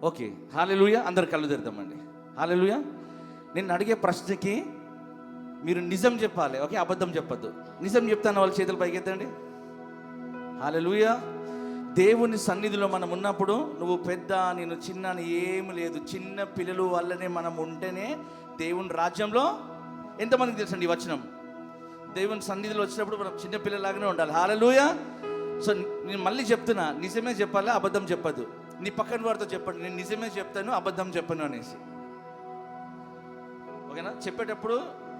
Okay, హల్లెలూయా. అందరు కళ్ళు తెరుద్దామండి. హల్లెలూయా. నేను అడిగే ప్రశ్నకి మీరు నిజం చెప్పాలి, ఓకే? అబద్ధం చెప్పద్దు. నిజం చెప్తాను వాళ్ళ చేతులు పైకెత్తండి. హల్లెలూయా. దేవుని సన్నిధిలో మనం ఉన్నప్పుడు నువ్వు పెద్ద, నేను చిన్న అని ఏమి లేదు. చిన్న పిల్లలు వల్లనే మనం ఉంటేనే దేవుని రాజ్యంలో ఎంతమందికి తెలుసండి ఈ వచనం? దేవుని సన్నిధిలో వచ్చినప్పుడు మనం చిన్న పిల్లలాగానే ఉండాలి. హల్లెలూయా. సో నేను మళ్ళీ చెప్తున్నా, నిజమే చెప్పాలి, అబద్ధం చెప్పద్దు. నీ పక్కన వారితో చెప్పండి, నేను నిజమే చెప్తాను, అబద్ధం చెప్పను అనేసి. ఓకేనా? చెప్పేటప్పుడు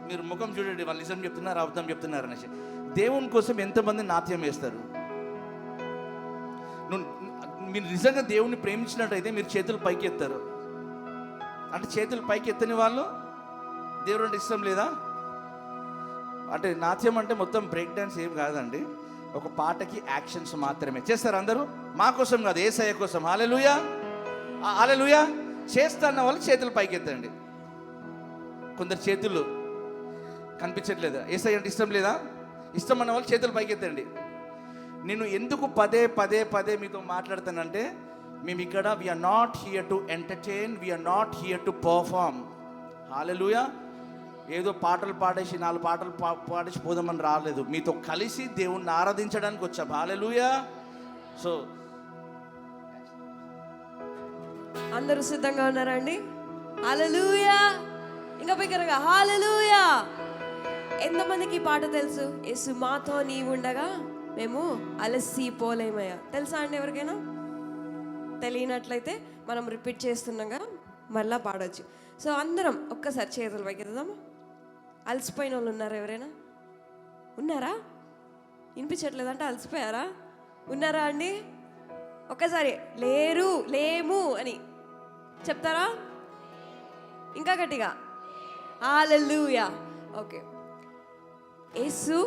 మీరు ముఖం చూడండి, వాళ్ళు నిజం చెప్తున్నారు, అబద్ధం చెప్తున్నారు అనేసి. దేవుని కోసం ఎంతమంది నాట్యం వేస్తారు? మీరు నిజంగా దేవుణ్ణి ప్రేమించినట్టయితే మీరు చేతులు పైకి ఎత్తారు. అంటే చేతులు పైకి ఎత్తని వాళ్ళు దేవుడు అంటే ఇష్టం లేదా? అంటే నాట్యం అంటే మొత్తం బ్రేక్ డాన్స్ ఏం కాదండి, ఒక పాటకి యాక్షన్స్ మాత్రమే చేస్తారు అందరూ. మా కోసం కాదు, యేసయ్య కోసం. హల్లెలూయా, హల్లెలూయా. చేస్తున్న వాళ్ళు చేతులు పైకి ఎత్తండి. కొందరు చేతులు కనిపించట్లేదు. యేసయ్య అంటే ఇష్టం లేదా? ఇష్టం అన్న వాళ్ళు చేతులు పైకి ఎత్తండి. నేను ఎందుకు పదే పదే పదే మీతో మాట్లాడతానంటే, మేము ఇక్కడ we are not here to entertain, we are not here to perform. హల్లెలూయా. ఏదో పాటలు పాడేసి 4 పాటలు పాడేసి పోదామని రాలేదు, మీతో కలిసి దేవుణ్ణి ఆరాధించడానికి వచ్చాం. హల్లెలూయా. సో అందరూ సిద్ధంగా ఉన్నారా అండి? హల్లెలూయా. ఇంకా బిగ్గరగా హల్లెలూయా. ఎంతమందికి ఈ పాట తెలుసు? యేసు మాతో నీవుండగా మేము అలసిపోలేమయ్యా. తెలుసా అండి ఎవరికైనా? తెలియనట్లయితే మనం రిపీట్ చేస్తున్నాగా మళ్ళా పాడవచ్చు. సో అందరం ఒక్కసారి చేతులు పైకెత్తుదామా? అలసిపోయిన వాళ్ళు ఉన్నారా? ఎవరైనా ఉన్నారా? వినిపించట్లేదంటే అలసిపోయారా? ఉన్నారా అండి? ఒక్కసారి లేరు, లేము అని చెప్తారా? ఇంకా గట్టిగా హల్లెలూయా. ఓకే. యేసు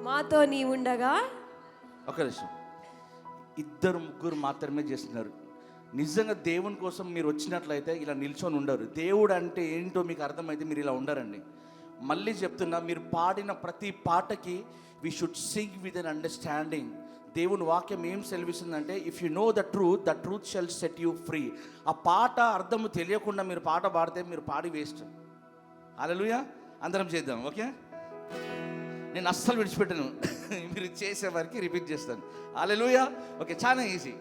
మాతో నీవుండగా. ఒక నిమిషం, 2-3 మాత్రమే చేస్తున్నారు. నిజంగా దేవుని కోసం మీరు వచ్చినట్లయితే ఇలా నిల్చొని ఉండరు. దేవుడు అంటే ఏంటో మీకు అర్థమైతే మీరు ఇలా ఉండరండి. మళ్ళీ చెప్తున్నా, మీరు పాడిన ప్రతి పాటకి we should sing with an understanding. దేవుని వాక్యం ఏం సెలవిస్తుందంటే, if you know the truth shall set you free. ఆ పాట అర్థము తెలియకుండా మీరు పాట పాడితే మీరు పాడి వేస్ట్. హల్లెలూయా. అందరం చేద్దాం, ఓకే? నేను అస్సలు విడిచిపెట్టను, మీరు చేసే వారికి రిపీట్ చేస్తాను. హల్లెలూయా. ఓకే, చాలా ఈజీ.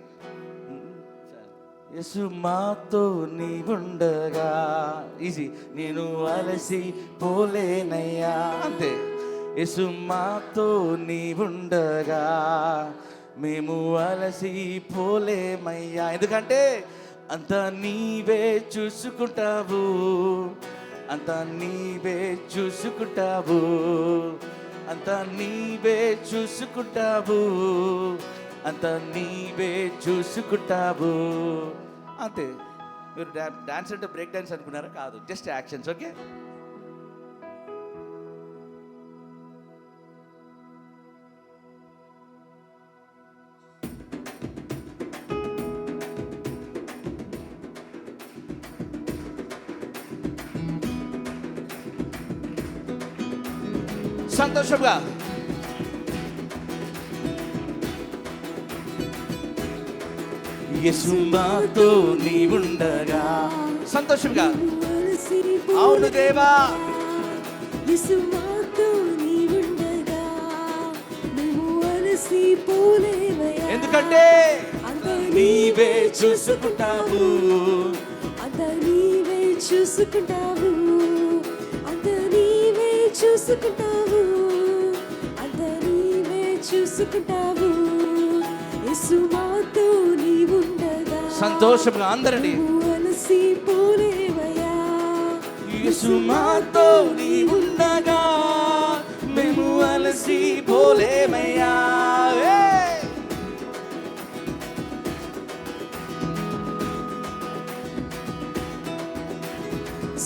యేసు మాతో నీవుండగా, ఈజీ. నేను అలసి పోలేనయ్యా, అంతే. యేసు మాతో నీవుండగా మేము అలసి పోలేమయ్యా. ఎందుకంటే అంత నీవే చూసుకుంటావు, అంత నీవే చూసుకుంటావు, అంత నీవే చూసుకుంటావు, అంత నీవే చూసుకుంటావు, అంతే. మీరు డాన్స్ అంటే బ్రేక్ డాన్స్ అనుకున్నారా? కాదు, జస్ట్ యాక్షన్స్, ఓకే? సంతోషంగా యేసు మాతో నీవుండగా, సంతోషంగా. అవును దేవా, యేసు మాతో నీవుండగా మేము అలసిపోలేమయ్యా. ఎందుకంటే నీవే చూసుకుంటావు, అంత నీవే చూసుకుంటావు, అంత నీవే చూసుకుంటావు, అంత నీవే చూసుకుంటావు. యేసు మాతో నీవుండగా సంతోషంగా అందరండి. అలసిపోలేమయ్యా. యేసు మాతో నీవుండగా మేము అలసిపోలేమయ్యా.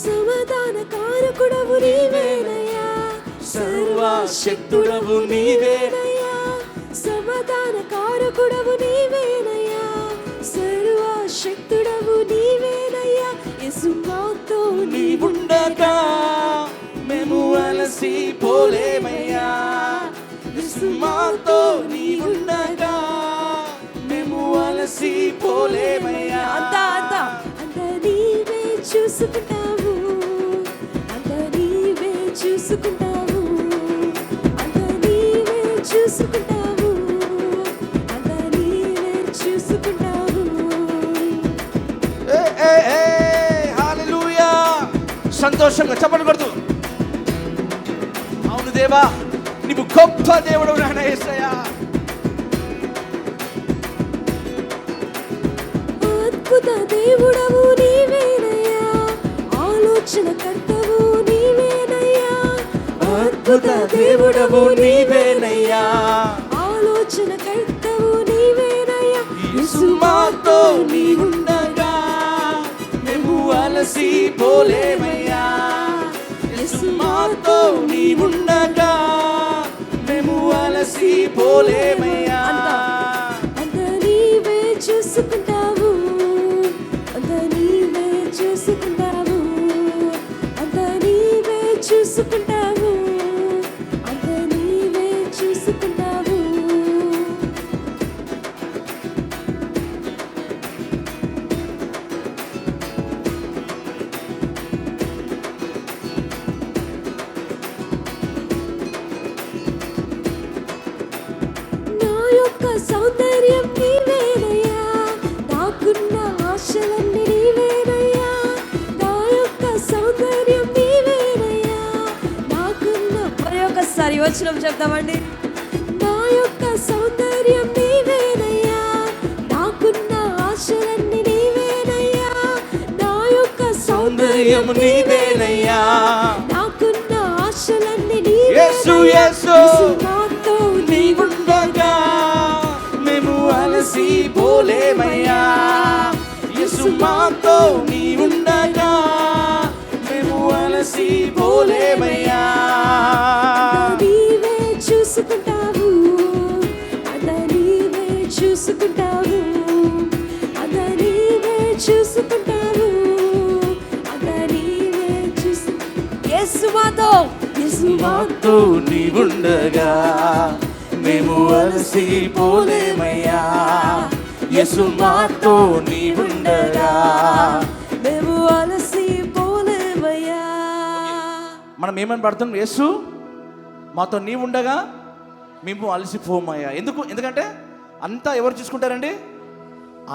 సమాధాన కారకుడవు నీవేనయ్యా, సర్వశక్తుడవు నీవేనయ్యా, సమాధాన కారకుడవు నీవేనయ్యా, సర్వశక్తుడవు నీవేనయ్యా. యేసు మాతో నీవుండగా మేము అలసిపోలేమయ్యా. యేసు మాతో నీవుండగా మేము అలసిపోలేమయ్యా. పోలేమయ్యా. అంతా అంతా అంతా నీవే చూసుకుంటావు, అంతా నీవే చూసుకుంటావు, అంతా నీవే చూసుకుంటావు, అంతా నీవే చూసుకుంటావు. హల్లెలూయా. సంతోషంగా చప్పట్లు కొడుతూ, అవును దేవా నీవు గొప్ప దేవుడు నాయన యేసయ్యా. అద్భుత దేవుడవు నీవేనయ్యా, ఆలోచన కర్తవు నీవేనయ్యా, అద్భుత దేవుడవు నీవేనయ్యా, ఆలోచన కర్తవు నీవేనయ్యా. యేసు మాతో నీవుండగా మేము అలసి పోలేమయ్యా. యేసు మాతో నీవుండగా మేము అలసి పోలేమయ్యా. అంతా నీవే చూసుకుంటావు, అంతా నీవే చూసుకుంటావు, అంతా నీవే చూసుకుంటావు, అంతా నీవే చూసుకుంటావు. నా యొక్క సౌందర్యం నీవేనయ్యా, నాకున్న ఆశలన్నీ నీవేనయ్యా, నా యొక్క సౌందర్యం నీవేనయ్యా, నాకున్న మరి ఒకసారి వచనం చెప్తామండి. నా యొక్క సౌందర్యం నీవేనయ్యా, నాకున్న ఆశలన్నీ నీవేనయ్యా, నా యొక్క సౌందర్యం నీవేనయ్యా, నాకున్న ఆశలన్నీ యేసు యేసు నాతో నీవుండగా మేము అలసి పోలేమయ్యా. యేసు మాతో నీవుండగా మేము అలసి పోలేమయ్యా. నీవే చూసుకుంటావు, అంతా నీవే చూసుకుంటావు, అంతా నీవే చూసుకుంటావు, అంతా నీవే చూసు. యేసు మాతో, యేసు మాతో నీవుండగా మేము అలసి పోలేమయ్యా. యేసు మాతో నీవుండగా మేము అలసి పోలేమయ్యా. మనం ఏమని పడుతున్నాం? యేసు మాతో నీవుండగా మేము అలసిపోమయ్యా. ఎందుకంటే అంతా ఎవరు చూసుకుంటారండి?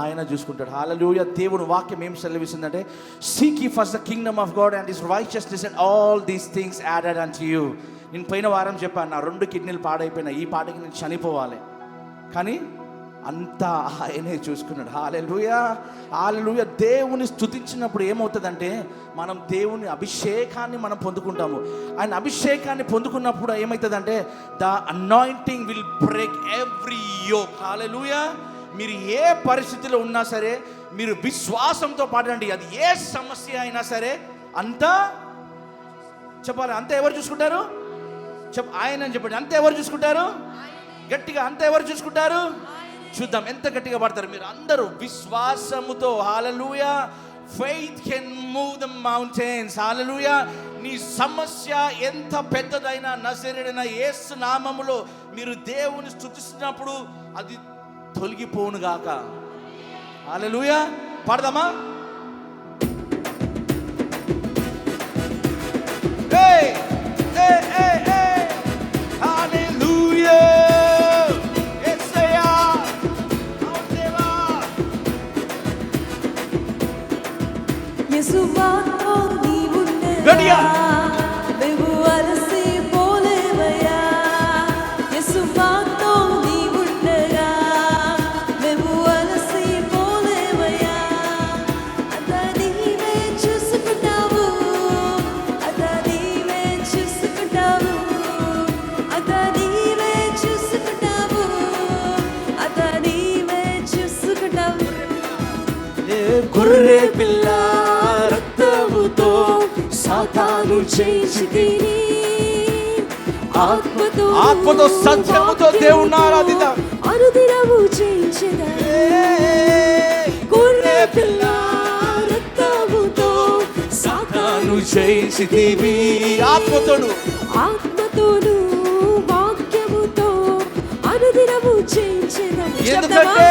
ఆయన చూసుకుంటాడు. హల్లెలూయా. దేవుని వాక్యం ఏం సెలవిస్తుందంటే, seek ye first the kingdom of God and his righteousness and all these things added unto you. నేను పోయిన వారం చెప్పాను, నా 2 కిడ్నీలు పాడైపోయినా, ఈ పాటకి నేను చనిపోవాలి, కానీ అంతా ఆయనే చూసుకున్నాడు. హల్లెలూయా, హల్లెలూయా. దేవుని స్తుతించినప్పుడు ఏమవుతుందంటే, మనం దేవుని అభిషేకాన్ని మనం పొందుకుంటాము. ఆయన అభిషేకాన్ని పొందుకున్నప్పుడు ఏమవుతుందంటే, the anointing will break every yoke. హల్లెలూయా. మీరు ఏ పరిస్థితిలో ఉన్నా సరే, మీరు విశ్వాసంతో పాడండి. అది ఏ సమస్య అయినా సరే, అంతా చెప్పాలి. అంతా ఎవరు చూసుకుంటారు? ఆయన అని చెప్పండి. అంతా ఎవరు చూసుకుంటారు? గట్టిగా, అంతా ఎవరు చూసుకుంటారు? చూద్దాం ఎంత గట్టిగా పడతారు మీరు అందరూ విశ్వాసముతో. హల్లెలూయా. Faith can move the mountains. హల్లెలూయా. నీ సమస్య ఎంత పెద్దదైనా, నజరేయుడైన యేసు నామములో మీరు దేవుని స్తుతిస్తున్నప్పుడు అది తొలగిపోను గాక. హల్లెలూయా. పాడదామా? ఏయ్ ఏయ్ ఏయ్ ఏయ్ హల్లెలూయా. యేసయ్యా, అవును దేవా. యేసు మాతో నీవుండగా గట్టిగా. మేము అలసి పోలేమయ్యా. యేసు మాతో నీవుండగా మేము అలసి పోలేమయ్యా. అంతా నీవే చూసుకుంటావు, అంతా నీవే చూసుకుంటావు, అంతా నీవే చూసుకుంటావు, అంతా నీవే చూసుకుంటావు. గొర్రె పిల్ల రక్తముతో సాతాను చేసితిని, ఆత్మతో సత్యముతో దేవుని ఆరాధిద్దాం. అనుదినము చేయించెదా. గొర్రె పిల్ల రక్తముతో సాతాను చేసితివి, ఆత్మతోను వాక్యముతో అనుదినము చేయించెదా. ఎందుకంటే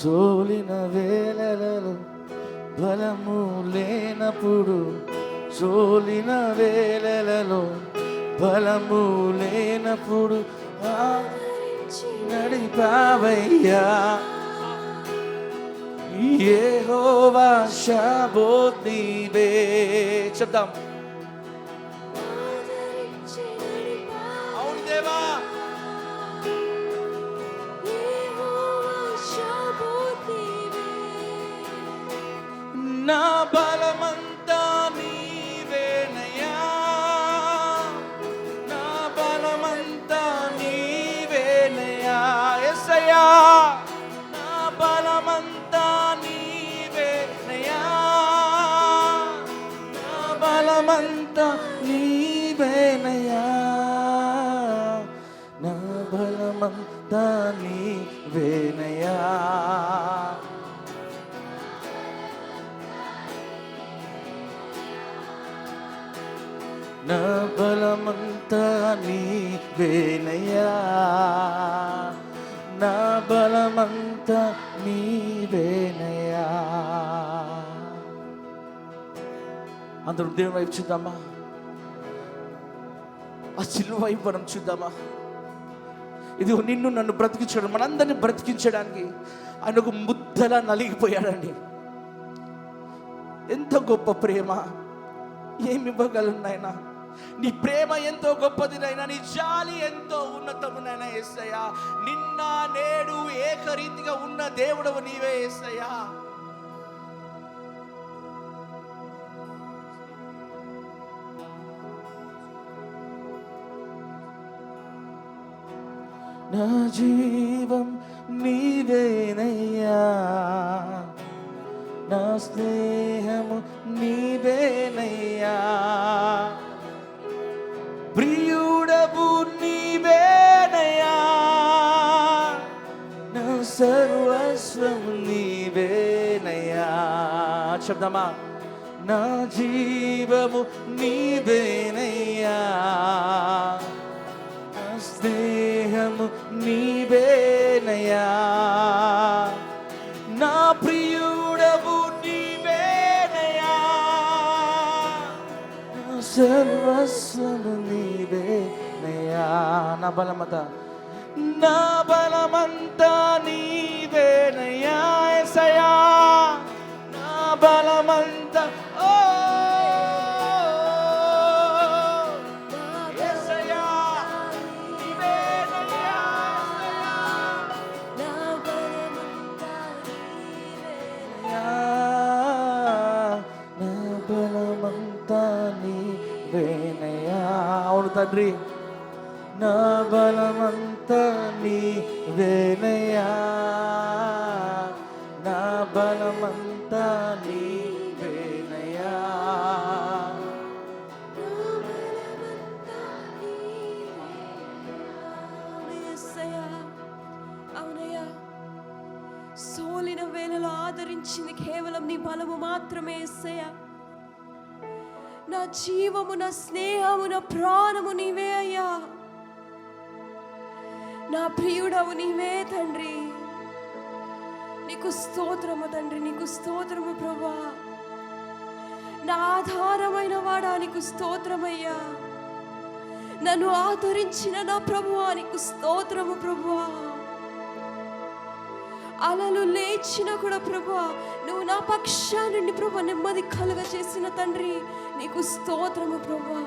సోలిన వేళలలో బలము లేనప్పుడు, సోలిన వేళలలో బలము లేనప్పుడు నడిపావయ్యా. యెహోవా షాబోత్ నీవే. చెప్దాం. అవును దేవా, నా బలమంతా నీవేనయ్యా, నా బలమంతా నీవేనయ్యా. యేసయ్యా, నా బలమంతా నీవేనయ్యా, నా బలమంతా నీవేనయ్యా, నా బలమంతా నీవేనయ్యా. నా బలమంతా నీవేనయ్యా, నా బలమంతా నీవేనయ్యా. అందరూ దేవుని వైపు చూద్దామా, ఆ సిలువ వైపు మనం చూద్దామా. ఇది నిన్ను నన్ను బ్రతికించడం, మనందరినీ బ్రతికించడానికి ఆయన ఒక ముద్దలా నలిగిపోయాడండి. ఎంత గొప్ప ప్రేమ! ఏమి ఇవ్వగలను నాయనా? నీ ప్రేమ ఎంతో గొప్పది నాయనా, నీ జాలి ఎంతో ఉన్నతము నాయనా. యేసయ్యా, నిన్న నేడు ఏకరీతిగా ఉన్న దేవుడవు నీవే యేసయ్యా. నా జీవం నీవేనయ్యా, నా స్నేహము నీవేనయ్యా, ప్రియుడవు నీవేనయ్యా, నా సర్వస్వము నీవేనయ్యా. చెప్దామా. నా జీవము నీవేనయ్యా, నా స్నేహము నీవేనయ్యా, నా ప్రియుడవు నీవేనయ్యా, నా సర్వస్వము నీవేనయ్యా. నా బలమంతా, నా బలమంతా నీవేనయ్యా. యేసయ్యా, నా బలమంతా తండ్రి. నా బలమంతా నీవేనయ్యా, నా బలమంతా నీవేనయ్యా. అవునయ్యా, సోలిన వేళలో ఆదరించింది కేవలం నీ బలము మాత్రమే యేసయ్యా. నా జీవము, నా స్నేహము, నా ప్రాణము నీవే అయ్యా. నా ప్రియుడవు నీవే తండ్రి. నీకు స్తోత్రము తండ్రి, నీకు స్తోత్రము ప్రభువా. నా ఆధారమైన వాడా నీకు స్తోత్రమయ్యా. నన్ను ఆదరించిన నా ప్రభువా నీకు స్తోత్రము ప్రభువా. అలలు లేచిన కూడా ప్రభువా నువ్వు నా పక్షాన్ని ప్రభువా నెమ్మది కలుగ చేసిన తండ్రి నీకు స్తోత్రము ప్రభువా.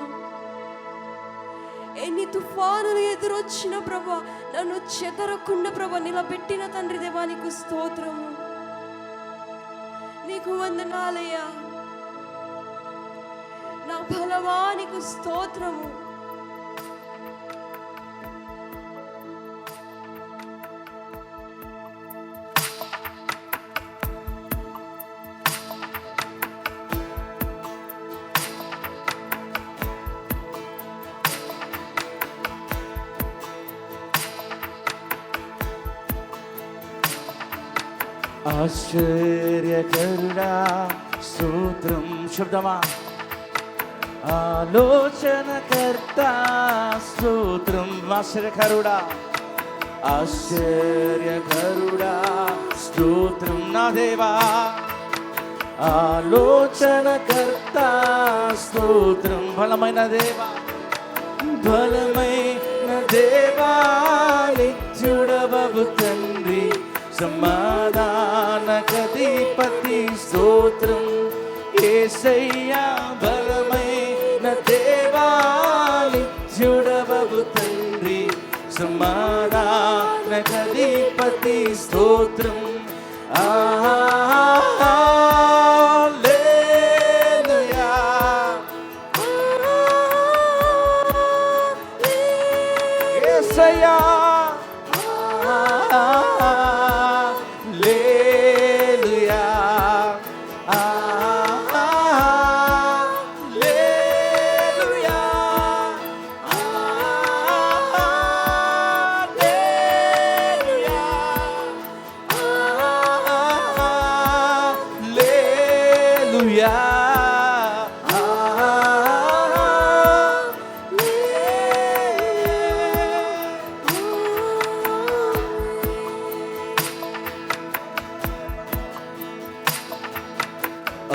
ఎన్ని తుఫానులు ఎదురొచ్చిన ప్రభువా నన్ను చెదరకుండా ప్రభువా నిలబెట్టిన తండ్రి దేవా నీకు స్తోత్రము. నీకు వందనాలయ్యా. నా బలమా నీకు స్తోత్రము. ఆశ్చర్యకరుడా స్తోత్రం. శబ్దమా. ఆలోచనకర్త స్తోత్రం. ఆశ్చర్యకరుడా, ఆశ్చర్యకరుడా స్తోత్రం నా దేవా, ఆలోచనకర్త స్తోత్రం. బలమైన దేవా, బలమైన దేవా, నిత్యుడవగు తండ్రి, సమాధానకధిపతి స్తోత్రం. యేసయ్యా బలమైన దేవా, నిత్యుడవగు తండ్రి, సమాధానకధిపతి స్తోత్రం. హల్లెలూయా, యేసయ్యా హల్లెలూయా, హల్లెలూయా, హల్లెలూయా, హల్లెలూయా.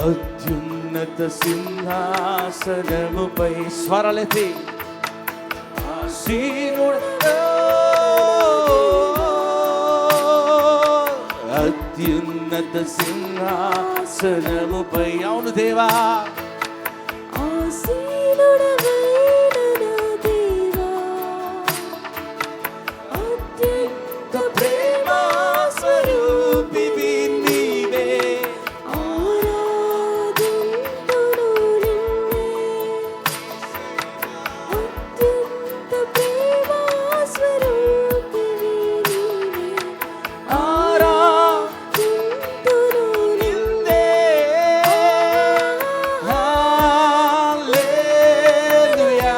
అత్యున్నత సింహాసనముపై స్వరలెత్తి ఆసీనుడు, అత్యున్నత సింహాసనముపై, అవును దేవా, ఆసీనుడవైన నా దేవా, అత్యంత ప్రేమ స్వరూపివి నీవే, ఆరాధింతును నిన్నే. అత్యంత ప్రేమ స్వరూపివి నీవే, ఆరాధింతును నిన్నే. హల్లెలూయా,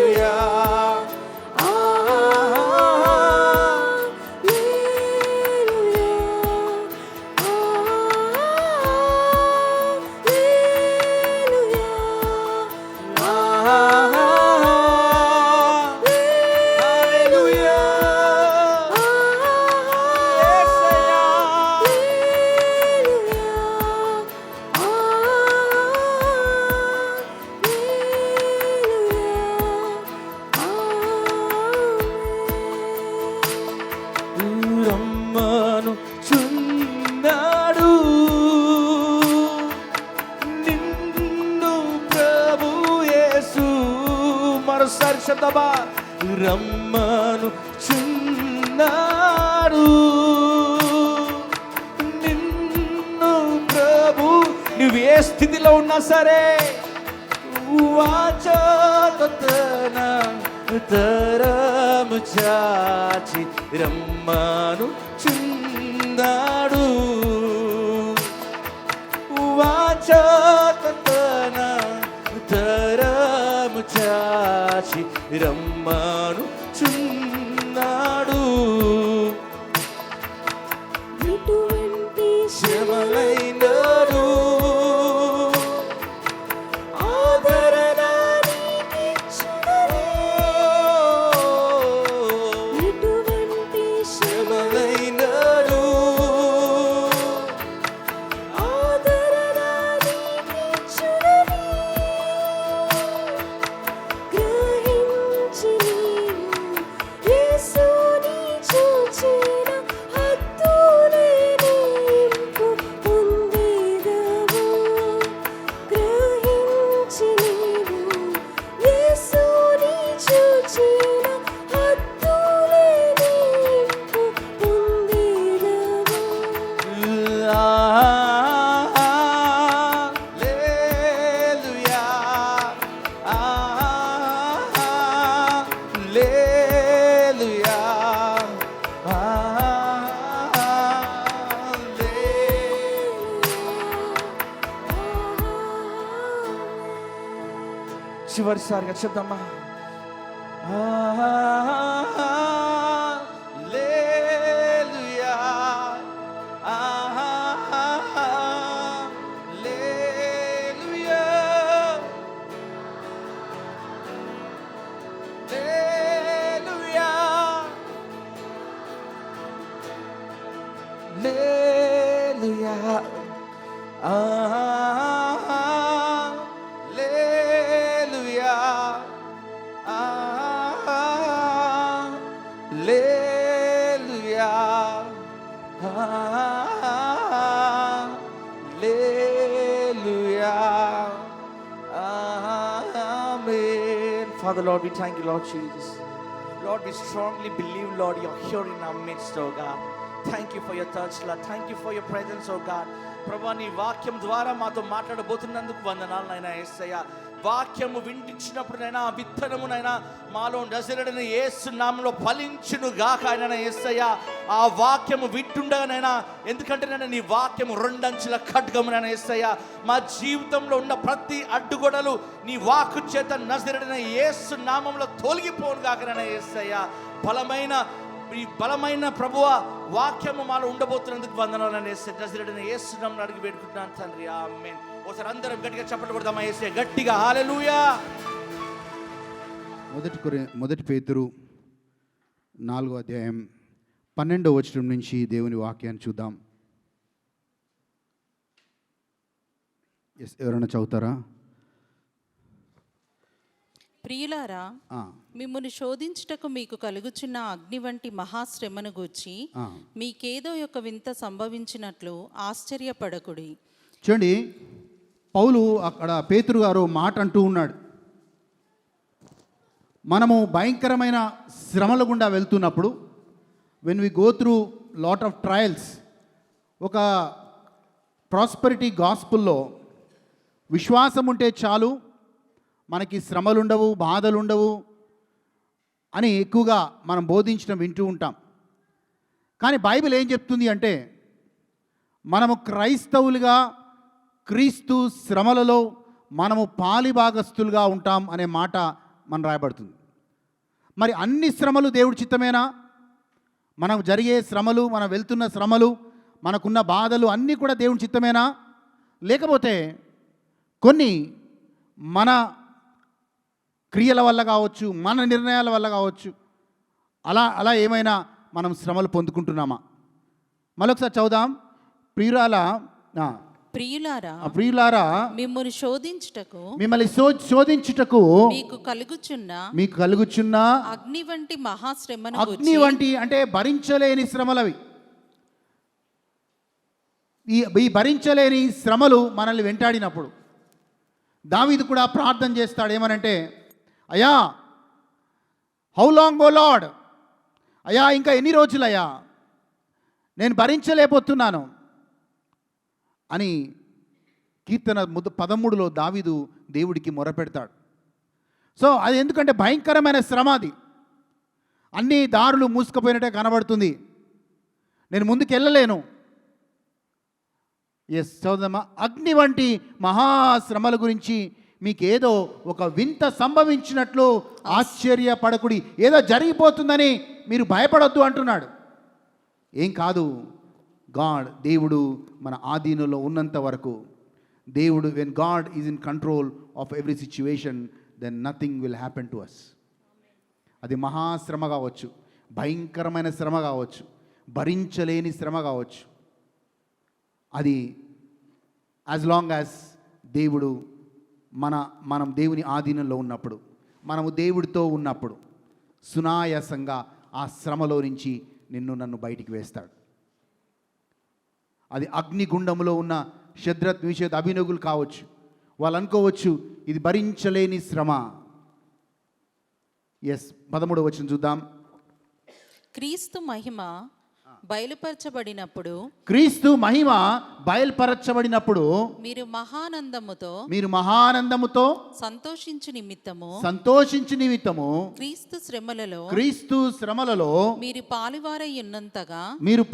హల్లెలూయా, హల్లెలూయా, యేసయ్యా, రమ్మను చున్నాడు నిన్ను ప్రభు యేసు. మరోసారి శబ్దమా, రమ్మను చున్నాడు నిన్ను ప్రభు. నువ్వు ఏ స్థితిలో ఉన్నా సరే, వాచోతన తరము చాచి రమ్మను చున్నాడు, వాచోతన తరము చాచి రమ్మను చున్నాడు. ఎటువంటి శ్రమలైనను ఆదరణ నీకిచ్చునని, ఎటువంటి శ్రమలైనను ఆదరణ నీకిచ్చునని గ్రహించి నీవు యేసుని చూచిన హద్దులేని ఇంపు పొందేదవు. గ్రహించి నీవు యేసుని చూచిన హద్దులేని ఇంపు పొందేదవు. హల్లెలూయా, హల్లెలూయా, చివరిసారిగా చెప్దామా, హల్లెలూయా, హల్లెలూయా, Amen. Father, Lord, we thank you, Lord Jesus. Lord, we strongly believe, Lord, you're here in our midst, oh God. Thank you for your touch, Lord. Thank you for your presence, oh God. ప్రభా, నీ వాక్యం ద్వారా మాతో మాట్లాడబోతున్నందుకు వందనాలు నాయనా యేసయ్య. వాక్యము వింటించినప్పుడు నైనా ఆ విత్తనమునైనా మాలో నజరేయుడైన యేసు నామములో ఫలించును గాక ఆయన యేసయ్య. ఆ వాక్యము వింటుండగానైనా, ఎందుకంటే నేను నీ వాక్యము రెండంచుల ఖడ్గమునైనా యేసయ్య. మా జీవితంలో ఉన్న ప్రతి అడ్డుగోడలు నీ వాక్కు చేత నజరేయుడైన యేసు నామములో తొలగిపోను గాక నాయనా యేసయ్య. ఈ బలమైన ప్రభువ వాక్యము మాలో ఉండబోతున్నందుకు వందనాలు నజరేయుడైన యేసు నామములో అడిగి వేడుకుంటున్నాను తండ్రి. ఆమేన్. ఒకసారి అందరం గట్టిగా చప్పట్లు కొడదామా యేసయ్య గట్టిగా. హల్లెలూయా. మొదటి పేతురు 4వ అధ్యాయం 12వ వచనం నుంచి దేవుని వాక్యాన్ని చూద్దాం. ఎవరైనా చదువుతారా? ప్రియులారా, మిమ్మును శోధించుటకు మీకు కలుగుచున్న అగ్ని వంటి మహాశ్రమను గూర్చి మీకేదో ఒక వింత సంభవించినట్లు ఆశ్చర్యపడకుడి. చూడండి, పౌలు అక్కడ పేతురు గారు మాట అంటూ ఉన్నాడు. మనము భయంకరమైన శ్రమల గుండా వెళ్తున్నప్పుడు, when we go through lot of trials, ఒక ప్రాస్పరిటీ గాస్పుల్లో విశ్వాసం ఉంటే చాలు, మనకి శ్రమలు ఉండవు, బాధలు ఉండవు అని ఎక్కువగా మనం బోధించడం వింటూ ఉంటాం. కానీ బైబిల్ ఏం చెప్తుంది అంటే, మనము క్రైస్తవులుగా క్రీస్తు శ్రమలలో మనము పాలిభాగస్తులుగా ఉంటాం అనే మాట మనం రాయబడుతుంది. మరి అన్ని శ్రమలు దేవుడి చిత్తమేనా? మనకు జరిగే శ్రమలు, మనం వెళ్తున్న శ్రమలు, మనకున్న బాధలు అన్నీ కూడా దేవుడి చిత్తమేనా? లేకపోతే కొన్ని మన క్రియల వల్ల కావచ్చు, మన నిర్ణయాల వల్ల కావచ్చు, అలా ఏమైనా మనం శ్రమలు పొందుకుంటున్నామా? మరొకసారి చదువుదాం. ప్రియులారా, మిమ్మును శోధించుటకు మీకు కలుగుచున్న అగ్ని వంటి మహాశ్రమను అగ్ని వంటి అంటే భరించలేని శ్రమలవి. ఈ భరించలేని శ్రమలు మనల్ని వెంటాడినప్పుడు దావీదు కూడా ప్రార్థన చేస్తాడు. ఏమనంటే, అయ్యా, హౌ లాంగ్ ఓ లార్డ్, అయ్యా ఇంకా ఎన్ని రోజులయ్యా, నేను భరించలేకపోతున్నాను అని కీర్తన 13లో దావీదు దేవుడికి మొరపెడతాడు. సో అది ఎందుకంటే భయంకరమైన శ్రమ, అది అన్ని దారులు మూసుకుపోయినట్టే కనబడుతుంది, నేను ముందుకు వెళ్ళలేను. చదువుదామా. అగ్ని వంటి మహాశ్రమల గురించి మీకేదో ఒక వింత సంభవించినట్లు ఆశ్చర్యపడకుడి. ఏదో జరిగిపోతుందని మీరు భయపడొద్దు అంటున్నాడు. ఏం కాదు, దేవుడు మన ఆధీనంలో ఉన్నంత వరకు, దేవుడు, when God is in control of every situation, then nothing will happen to us. అది మహాశ్రమ కావచ్చు, భయంకరమైన శ్రమ కావచ్చు, భరించలేని శ్రమ కావచ్చు, అది యాజ్ లాంగ్ యాజ్ దేవుడు మనం దేవుని ఆధీనంలో ఉన్నప్పుడు, మనము దేవుడితో ఉన్నప్పుడు సునాయాసంగా ఆ శ్రమలో నుంచి నన్ను బయటికి వేస్తాడు. అది అగ్నిగుండంలో ఉన్న శద్రత్, మేషక్, అబేద్నెగోలు కావచ్చు. వాళ్ళు అనుకోవచ్చు ఇది భరించలేని శ్రమ. 13వ వచనం చూద్దాం. క్రీస్తు మహిమ బయలుపరచబడినప్పుడు మీరు మహానందముతో సంతోషించు నిమిత్తము క్రీస్తు శ్రమలలో మీరు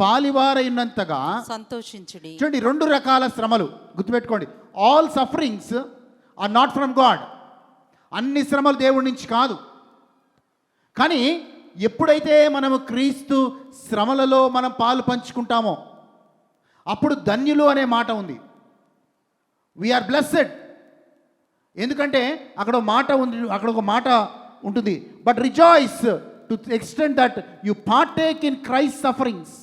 పాలివారై ఉన్నంతగా సంతోషించుడి. చూడండి, 2 రకాల శ్రమలు గుర్తుపెట్టుకోండి. All sufferings are not from God. అన్ని శ్రమలు దేవుడి నుంచి కాదు. కానీ ఎప్పుడైతే మనము క్రీస్తు శ్రమలలో మనం పాలు పంచుకుంటామో అప్పుడు ధన్యులు అనే మాట ఉంది. We are blessed. ఎందుకంటే అక్కడ ఒక మాట ఉంటుంది. But rejoice to extent that you partake in Christ sufferings.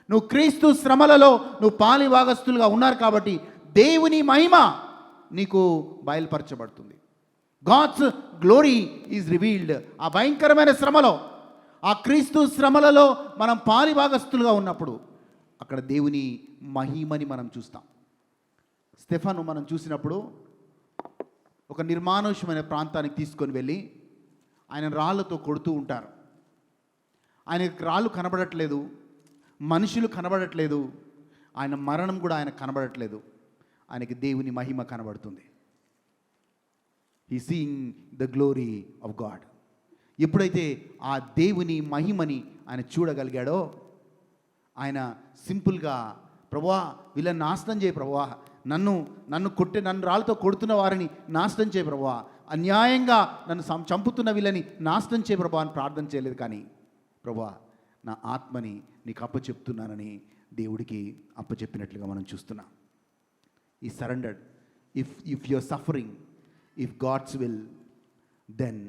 నువ్వు క్రీస్తు శ్రమలలో నువ్వు పాలిభాగస్తులుగా ఉన్నారు కాబట్టి దేవుని మహిమ నీకు బయలుపరచబడుతుంది. God's glory is revealed. ఆ భయంకరమైన శ్రమలో, ఆ క్రీస్తు శ్రమలలో మనం పాలిభాగస్తులుగా ఉన్నప్పుడు అక్కడ దేవుని మహిమని మనం చూస్తాం. స్టెఫాను మనం చూసినప్పుడు ఒక నిర్మానుష్యమైన ప్రాంతానికి తీసుకొని వెళ్ళి ఆయన రాళ్ళతో కొడుతూ ఉంటారు. ఆయనకు రాళ్ళు కనబడట్లేదు, మనుషులు కనబడట్లేదు, ఆయన మరణం కూడా ఆయన కనబడట్లేదు, ఆయనకి దేవుని మహిమ కనబడుతుంది. He seeing the glory of God. ఎప్పుడైతే ఆ దేవుని మహిమని ఆయన చూడగలిగాడో ఆయన సింపుల్గా, ప్రభువా వీళ్ళని నాశనం చేయ ప్రభువా, నన్ను రాళ్ళతో కొడుతున్న వారిని నాశనం చేయ ప్రభువా, అన్యాయంగా నన్ను చంపుతున్న వీళ్ళని నాశనం చేయ ప్రభువా అని ప్రార్థన చేయలేదు. కానీ ప్రభువా నా ఆత్మని నీకు అప్పచెప్తున్నానని దేవుడికి అప్పచెప్పినట్లుగా మనం చూస్తున్నాం. ఈ surrendered. If your suffering, if God's will, then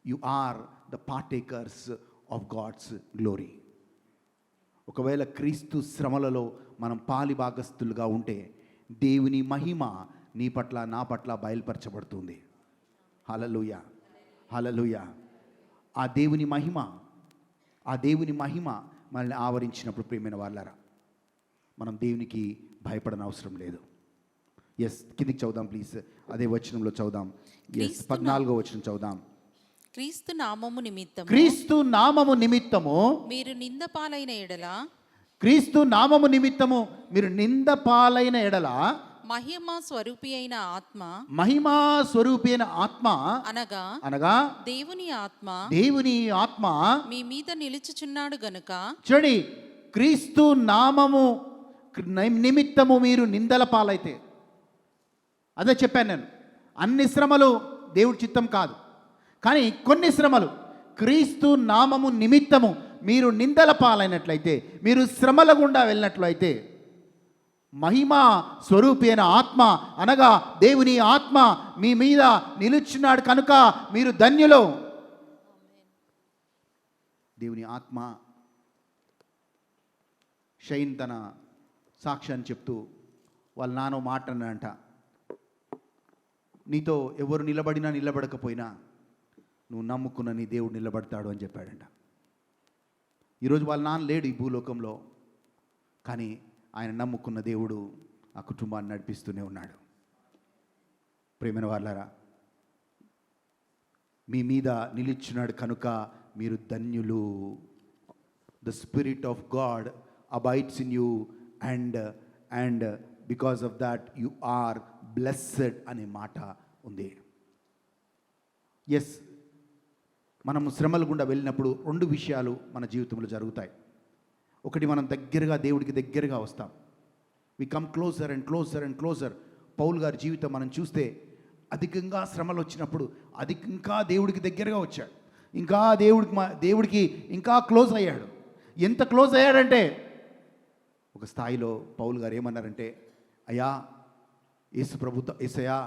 you are the partakers of God's glory. ఒకవేళ క్రీస్తు శ్రమలలో మనం పాలి భాగస్థులుగా ఉంటే దేవుని మహిమ నీ పట్ల నా పట్ల బయలుపరచబడుతుంది. హల్లెలూయా, హల్లెలూయా. ఆ దేవుని మహిమ మనల్ని ఆవరించినప్పుడు ప్రియమైన వాళ్ళారా, మనం దేవునికి భయపడని అవసరం లేదు. ఎస్, కిందికి చదువుదాం ప్లీజ్. అదే వచనంలో చదువుదాం. ఎస్, 14వ వచనం చదువుదాం. క్రీస్తు నామము నిమిత్తము మీరు నింద పాలైన ఎడల, క్రీస్తు నామము నిమిత్తము మీరు నింద పాలైన ఎడల, మహిమా స్వరూపి అయిన ఆత్మ అనగా దేవుని ఆత్మ మీ మీద నిలుచుచున్నాడు గనుక. చూడండి, క్రీస్తు నామము నిమిత్తము మీరు నిందల పాలైతే, అదే చెప్పాను నేను, అన్ని శ్రమలు దేవుడి చిత్తం కాదు, కానీ కొన్ని శ్రమలు క్రీస్తు నామము నిమిత్తము మీరు నిందల పాలైనట్లయితే, మీరు శ్రమల గుండా వెళ్ళినట్లయితే, మహిమా స్వరూపి అయిన ఆత్మ అనగా దేవుని ఆత్మ మీ మీద నిలుచున్నాడు కనుక మీరు ధన్యులు. దేవుని ఆత్మ షైన్ తన సాక్ష్యాన్ని చెప్తూ వాళ్ళ నాన్న మాట అన్నాడంట, నీతో ఎవరు నిలబడినా నిలబడకపోయినా నువ్వు నమ్ముకున్న నీ దేవుడు నిలబడతాడు అని చెప్పాడంట. ఈరోజు వాళ్ళ నాన్న లేడు ఈ భూలోకంలో, కానీ ఆయన నమ్ముకున్న దేవుడు ఆ కుటుంబాన్ని నడిపిస్తూనే ఉన్నాడు. ప్రియమైన వాళ్ళారా, మీ మీద నిలిచున్నాడు కనుక మీరు ధన్యులు. The spirit of God abides in you and because of that you are blessed అనే మాట ఉంది. ఎస్, మనము శ్రమల గుండా వెళ్ళినప్పుడు రెండు విషయాలు మన జీవితంలో జరుగుతాయి. ఒకటి, మనం దేవుడికి దగ్గరగా వస్తాం. We come closer and closer and closer. పౌలు గారి జీవితం మనం చూస్తే అధికంగా శ్రమలు వచ్చినప్పుడు ఇంకా దేవుడికి దగ్గరగా వచ్చాడు, ఇంకా దేవుడికి ఇంకా క్లోజ్ అయ్యాడు. ఎంత క్లోజ్ అయ్యాడంటే ఒక స్థాయిలో పౌలు గారు ఏమన్నారంటే, అయ్యా యేసయ్యా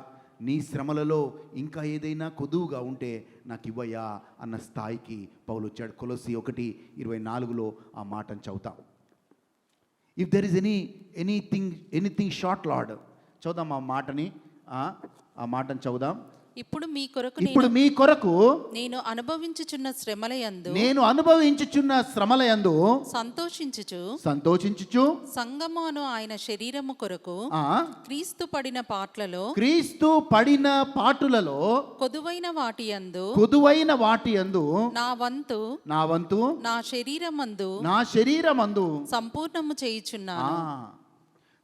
నీ శ్రమలలో ఇంకా ఏదైనా కొదువుగా ఉంటే నాకు ఇవ్వయ్యా అన్న స్థాయికి పౌలు వచ్చాడు. కొలొస్సీ 1:24లో ఆ మాటను చదువుతాం. If there is anything short lord, చదుదాం ఆ మాటను చదుదాం. ఇప్పుడు మీ కొరకు నేను అనుభవించుచున్న శ్రమలయందు సంతోషించుచు సంగమును ఆయన శరీరము కొరకు క్రీస్తు పడిన పాటులలో కొదువైన వాటి యందు నా వంతు నా శరీరమందు సంపూర్ణము చేయుచున్నాను.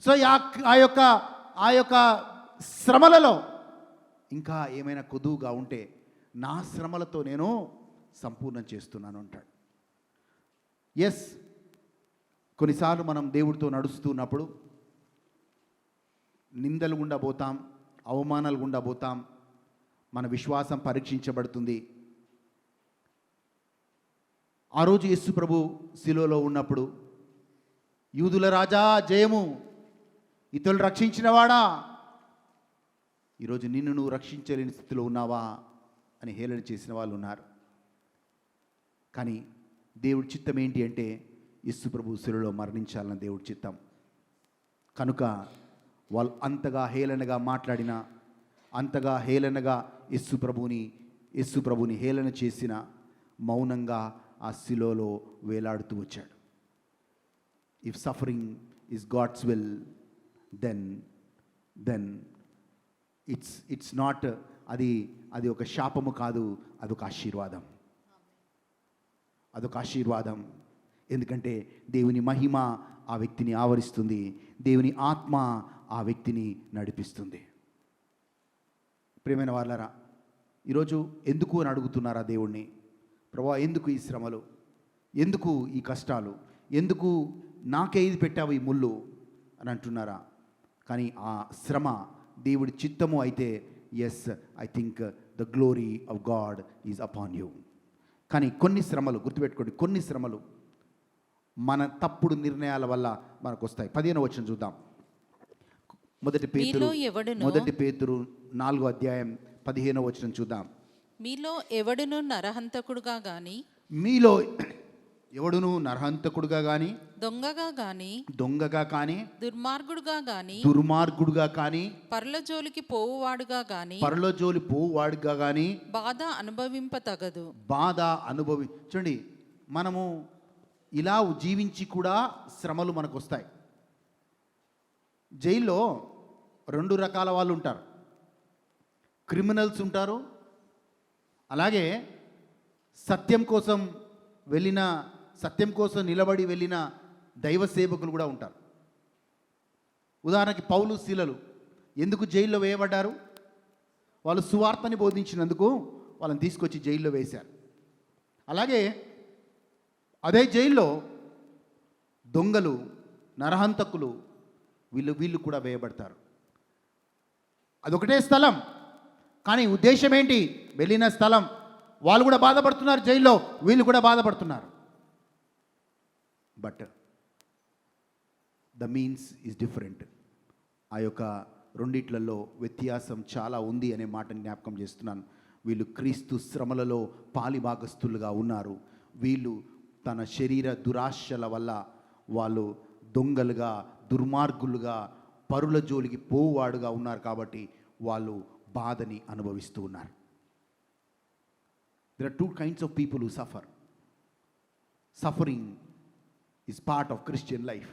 సో ఆ యొక్క శ్రమలలో ఇంకా ఏమైనా కొదువుగా ఉంటే నా శ్రమలతో నేను సంపూర్ణం చేస్తున్నాను అంటాడు. ఎస్, కొన్నిసార్లు మనం దేవుడితో నడుస్తున్నప్పుడు నిందలు గుండా పోతాం, అవమానాలు గుండా పోతాం, మన విశ్వాసం పరీక్షించబడుతుంది. ఆ రోజు యేసు ప్రభు శిలువలో ఉన్నప్పుడు, యూదుల రాజా జయము, ఇతరులు రక్షించినవాడా, ఈరోజు నిన్ను నువ్వు రక్షించలేని స్థితిలో ఉన్నావా అని హేళన చేసిన వాళ్ళు ఉన్నారు. కానీ దేవుడి చిత్తం ఏంటి అంటే యేసు ప్రభు శిలువలో మరణించాలన్న దేవుడి చిత్తం. కనుక వాళ్ళు అంతగా హేళనగా మాట్లాడినా, అంతగా హేళనగా యేసు ప్రభుని హేళన చేసిన, మౌనంగా ఆ శిలువలో వేలాడుతూ వచ్చాడు. If suffering is God's will, then then it's not, అది ఒక శాపము కాదు, అదొక ఆశీర్వాదం. అదొక ఆశీర్వాదం. ఎందుకంటే దేవుని మహిమ ఆ వ్యక్తిని ఆవరిస్తుంది, దేవుని ఆత్మ ఆ వ్యక్తిని నడిపిస్తుంది. ప్రియమైన వాళ్ళరా, ఈరోజు ఎందుకు అని అడుగుతున్నారా దేవుణ్ణి? ప్రభువా, ఎందుకు ఈ శ్రమలు, ఎందుకు ఈ కష్టాలు, ఎందుకు నాకే ఇది పెట్టావు ఈ ముళ్ళు అని అంటున్నారా? కానీ ఆ శ్రమ దేవుడి చిత్తము అయితే, yes, I think the glory of God is upon you. కానీ కొన్ని శ్రమలు గుర్తుపెట్టుకోండి, కొన్ని శ్రమలు మన తప్పుడు నిర్ణయాల వల్ల మనకు వస్తాయి. 15వ వచనం చూద్దాం. మొదటి పేతురు 4వ అధ్యాయం 15వ వచనం చూద్దాం. మీలో ఎవడును నరహంతకుడుగా గాని, మీలో ఎవడును నరహంతకుడుగా గాని, దొంగగా కానీ, దుర్మార్గుడుగా కానీ, పరలజోలికి పోవువాడుగా గాని బాధ అనుభవింపతగదు. చూడండి, మనము ఇలా జీవించి కూడా శ్రమలు మనకు వస్తాయి. జైల్లో 2 రకాల వాళ్ళు ఉంటారు. క్రిమినల్స్ ఉంటారు, అలాగే సత్యం కోసం నిలబడి వెళ్ళిన దైవ సేవకులు కూడా ఉంటారు. ఉదాహరణకి పౌలు, శీలలు ఎందుకు జైల్లో వేయబడ్డారు? వాళ్ళు సువార్తని బోధించినందుకు వాళ్ళని తీసుకొచ్చి జైల్లో వేశారు. అలాగే అదే జైల్లో దొంగలు, నరహంతకులు వీళ్ళు కూడా వేయబడతారు. అదొకటే స్థలం, కానీ ఉద్దేశం ఏంటి? వెళ్ళిన స్థలం. వాళ్ళు కూడా బాధపడుతున్నారు జైల్లో, వీళ్ళు కూడా బాధపడుతున్నారు. But the means is different. ఆ యొక్క రెండిట్లలో వ్యత్యాసం చాలా ఉంది అనే మాటని జ్ఞాపకం చేస్తున్నాను. వీళ్ళు క్రీస్తు శ్రమలలో పాలిభాగస్తులుగా ఉన్నారు. వీళ్ళు తన శరీర దురాశల వల్ల వాళ్ళు దొంగలుగా, దుర్మార్గులుగా, పరుల జోలికి పోవాడుగా ఉన్నారు. కాబట్టి వాళ్ళు బాధని అనుభవిస్తూ ఉన్నారు. There are 2 kinds of people who suffer. Suffering is part of Christian life.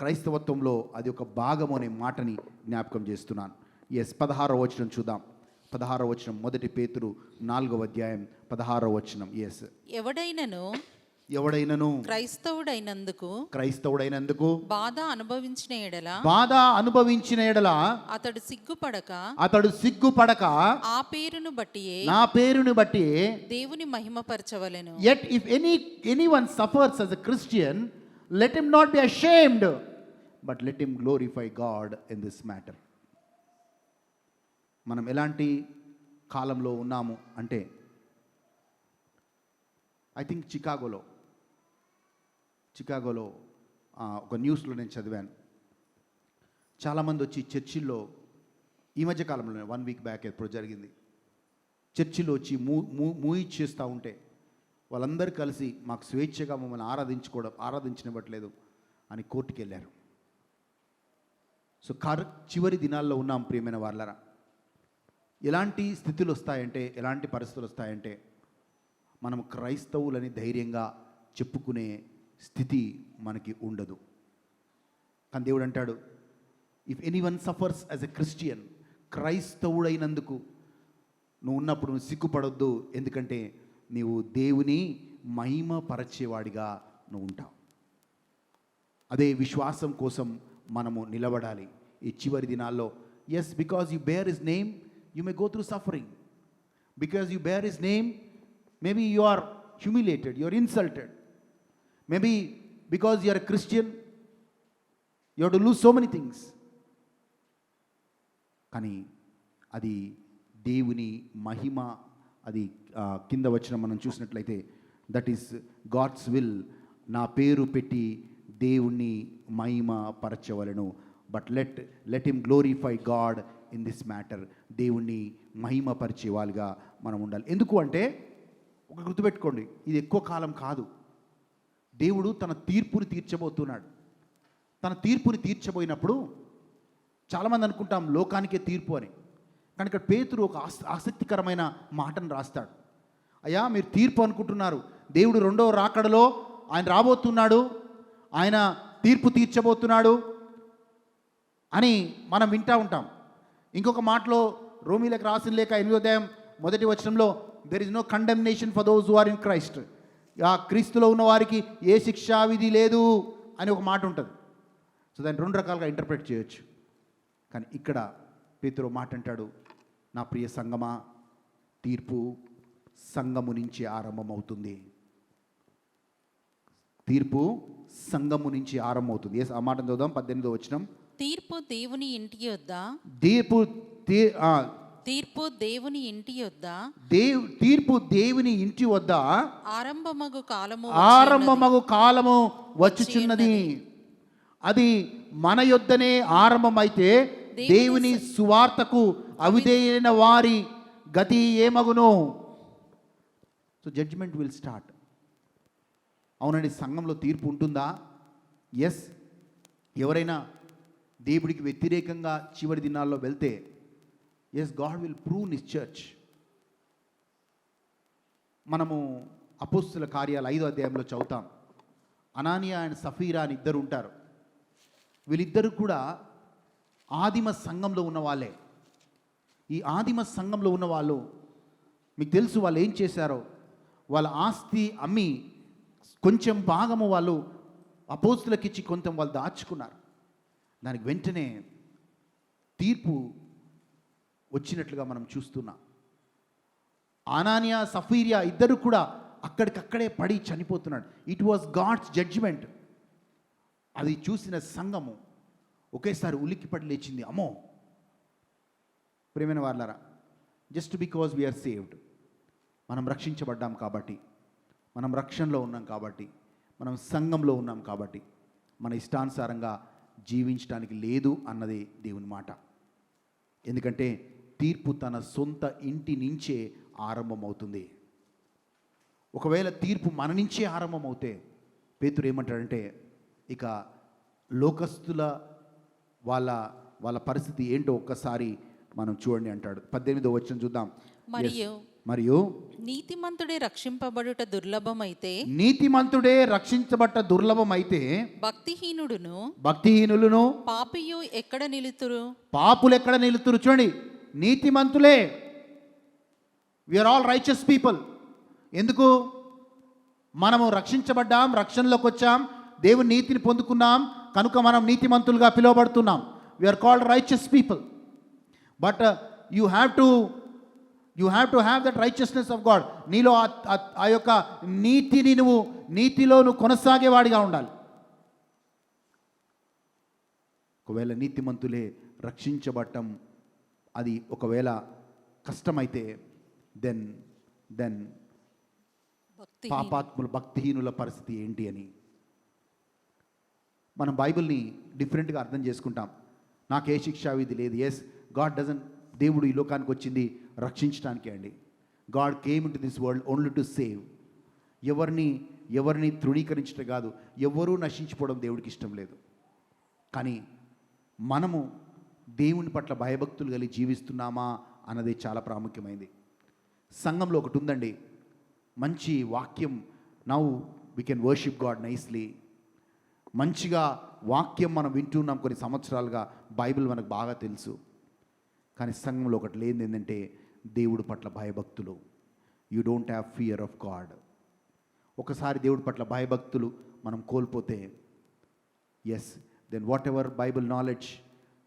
క్రైస్తవత్వంలో అది ఒక భాగము అనే మాటని జ్ఞాపకం చేస్తున్నాను. 16వ వచనం చూద్దాం. 16వ వచనం, మొదటి పేతురు 4వ అధ్యాయం 16వ వచనం. ఎవడైనను క్రైస్తవుడైనందుకు బాధ అనుభవించిన ఎడల అతడు సిగ్గుపడక ఆ పేరును బట్టి దేవుని మహిమపరచవలెను. Yet if anyone suffers as a Christian, let him not be ashamed, but let him glorify God in this matter. మనం ఎలాంటి కాలంలో ఉన్నాము అంటే, ఐ థింక్ చికాగోలో ఒక న్యూస్లో నేను చదివాను. చాలామంది వచ్చి చర్చిల్లో, ఈ మధ్య కాలంలో 1 వీక్ బ్యాక్ ఎప్పుడు జరిగింది, చర్చిలో వచ్చి మూవీ చేస్తూ ఉంటే వాళ్ళందరూ కలిసి మాకు స్వేచ్ఛగా మమ్మల్ని ఆరాధించనివ్వట్లేదు అని కోర్టుకి వెళ్ళారు. సో చివరి దినాల్లో ఉన్నాం ప్రియమైన వాళ్ళరా. ఎలాంటి స్థితులు వస్తాయంటే, ఎలాంటి పరిస్థితులు వస్తాయంటే, మనం క్రైస్తవులని ధైర్యంగా చెప్పుకునే స్థితి మనకి ఉండదు. కానీ దేవుడు అంటాడు, if anyone suffers as a Christian, క్రైస్తవుడైనందుకు నువ్వు ఉన్నప్పుడు నువ్వు సిగ్గుపడొద్దు. ఎందుకంటే నీవు దేవుని మహిమ పరచేవాడిగా నువ్వు ఉంటావు. అదే విశ్వాసం కోసం మనము నిలబడాలి ఈ చివరి దినాల్లో. Yes, because you bear his name you may go through suffering. Because you bear his name, maybe you are humiliated, you are insulted. Maybe because you are a Christian, you have to lose so many things. కానీ అది దేవుని మహిమ. అది కింద వచ్చిన మనం చూసినట్లయితే, that is God's will. నా పేరు పెట్టి దేవుణ్ణి మహిమ పరచవలను. But let him glorify God in this matter. దేవుణ్ణి మహిమపరిచే వాళ్ళుగా మనం ఉండాలి. ఎందుకు అంటే, ఒక గుర్తుపెట్టుకోండి, ఇది ఎక్కువ కాలం కాదు. దేవుడు తన తీర్పుని తీర్చబోతున్నాడు. తన తీర్పుని తీర్చబోయినప్పుడు చాలామంది అనుకుంటాం లోకానికే తీర్పు అని. కానీ ఇక్కడ పేతురు ఒక ఆసక్తికరమైన మాటను రాస్తాడు. అయ్యా, మీరు తీర్పు అనుకుంటున్నారు, దేవుడు 2వ రాకడలో ఆయన రాబోతున్నాడు, ఆయన తీర్పు తీర్చబోతున్నాడు అని మనం వింటూ ఉంటాం. ఇంకొక మాటలో రోమీలకు రాసిన లేఖ 8వ అధ్యాయం 1వ వచనంలో there is no condemnation for those who are in Christ. ఆ క్రీస్తులో ఉన్న వారికి ఏ శిక్షా విధి లేదు అని ఒక మాట ఉంటుంది. సో దాన్ని 2 రకాలుగా ఇంటర్ప్రిట్ చేయొచ్చు. కానీ ఇక్కడ పేతురు మాట అంటాడు, నా ప్రియ సంగమా, తీర్పు సంఘము నుంచి ఆరంభమవుతుంది. తీర్పు సంఘము నుంచి ఆరంభమవుతుంది. ఆ మాట చదువుదాం. 18వ వచనం. తీర్పు దేవుని ఇంటి యొద్ద తీర్పు దేవుని ఇంటి యొద్ద తీర్పు దేవుని ఇంటి వద్ద ఆరంభమగు కాలము వచ్చుచున్నది. అది మన యొద్దనే ఆరంభమైతే దేవుని సువార్తకు అవిధేయులైన వారి గతి ఏమగును? So judgment will start. అవునండి, సంఘంలో తీర్పు ఉంటుందా? ఎస్. ఎవరైనా దేవుడికి వ్యతిరేకంగా చివరి దినాల్లో వెళ్తే yes, God will prove his church. మనము అపోస్తుల కార్యాలు 5వ అధ్యాయంలో చదువుతాం. అనానియా అండ్ సఫీరా అని ఇద్దరు ఉంటారు. వీళ్ళిద్దరు కూడా ఆదిమ సంఘంలో ఉన్న వాళ్ళే. ఈ ఆదిమ సంఘంలో ఉన్న వాళ్ళు, మీకు తెలుసు వాళ్ళు ఏం చేశారో. వాళ్ళ ఆస్తి అమ్మి కొంచెం భాగము వాళ్ళు అపోస్తులకు ఇచ్చి కొంచెం వాళ్ళు దాచుకున్నారు. దానికి వెంటనే తీర్పు వచ్చినట్లుగా మనం చూస్తున్నాం. అనానియా సఫీరియా ఇద్దరు కూడా అక్కడికక్కడే పడి చనిపోతున్నాడు. It was God's judgment. అది చూసిన సంఘము ఒకేసారి ఉలిక్కిపడి లేచింది. అమ్మో, ప్రియమైన వాళ్ళారా, జస్ట్ బికాజ్ వీఆర్ సేవ్డ్, మనం రక్షించబడ్డాం కాబట్టి, మనం రక్షణలో ఉన్నాం కాబట్టి, మనం సంఘంలో ఉన్నాం కాబట్టి మన ఇష్టానుసారంగా జీవించడానికి లేదు అన్నది దేవుని మాట. ఎందుకంటే తీర్పు తన సొంత ఇంటి నుంచే ఆరంభమవుతుంది. ఒకవేళ తీర్పు మన నుంచే ఆరంభమవుతే పేతురు ఏమంటాడంటే, ఇక లోకస్తుల వాళ్ళ పరిస్థితి ఏంటో ఒక్కసారి మనం చూడండి అంటాడు. 18వ వచనం చూద్దాం. మరియు నీతిమంతుడే రక్షింపబడుట దుర్లభమైతే, నీతిమంతుడే రక్షించబట్ట దుర్లభమైతే భక్తిహీనులను పాపియు ఎక్కడ నిలుతురు? పాపులు ఎక్కడ నిలుతురు? చూడండి, నీతిమంతులే, వీఆర్ ఆల్ రైచియస్ పీపుల్. ఎందుకు? మనము రక్షించబడ్డాం, రక్షణలోకి వచ్చాం, దేవుని నీతిని పొందుకున్నాం కనుక మనం నీతిమంతులుగా పిలువబడుతున్నాం. We are called righteous people. But you have to have that righteousness of God. నీలో ఆ యొక్క నీతిలో నువ్వు కొనసాగేవాడిగా ఉండాలి. ఒకవేళ నీతిమంతులే రక్షించబడటం అది ఒకవేళ కష్టమైతే దెన్ పాపాత్ముల భక్తిహీనుల పరిస్థితి ఏంటి అని మనం బైబిల్ని డిఫరెంట్గా అర్థం చేసుకుంటాం. నాకే శిక్షా విధి లేదు. ఎస్, గాడ్ డజంట్, దేవుడు ఈ లోకానికి వచ్చింది రక్షించడానికే అండి. God came in to this world only to save. ఎవరిని తృణీకరించడం కాదు, ఎవరూ నశించిపోవడం దేవుడికి ఇష్టం లేదు. కానీ మనము దేవుని పట్ల భయభక్తులు కలిగి జీవిస్తున్నామా అన్నది చాలా ప్రాముఖ్యమైనది. సంఘంలో ఒకటి ఉందండి, మంచి వాక్యం. Now we can worship God nicely. మంచిగా వాక్యం మనం వింటున్నాం కొన్ని సంవత్సరాలుగా, బైబిల్ మనకు బాగా తెలుసు. కానీ సంఘంలో ఒకటి లేనిది ఏంటంటే దేవుడి పట్ల భయభక్తులు. You don't have fear of God. ఒకసారి దేవుడి పట్ల భయభక్తులు మనం కోల్పోతే yes, then whatever Bible knowledge,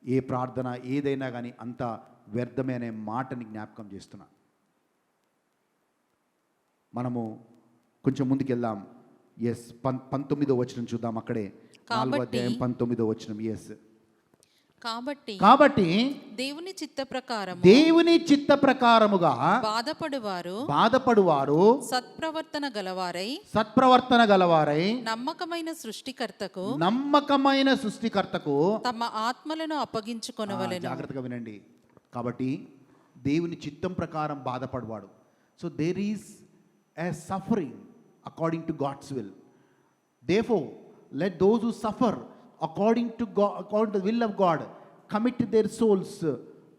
ఏ ప్రార్థన ఏదైనా కానీ అంత వ్యర్థమే అనే మాటని జ్ఞాపకం చేస్తున్నా. మనము కొంచెం ముందుకెళ్దాం. ఎస్, 19వ వచనం చూద్దాం. అక్కడే 4వ అధ్యాయం 19వ వచనం. ఎస్, కాబట్టి దేవుని చిత్త ప్రకారముగా బాధపడువారు సత్ప్రవర్తన గలవారై నమ్మకమైన సృష్టికర్తకు తమ ఆత్మలను అప్పగించుకొనవలెను. జాగ్రత్తగా వినండి. కాబట్టి దేవుని చిత్తం ప్రకారం బాధపడువాడు. So there is a suffering according to God's will. Therefore, let those who suffer according to the will of God commit their souls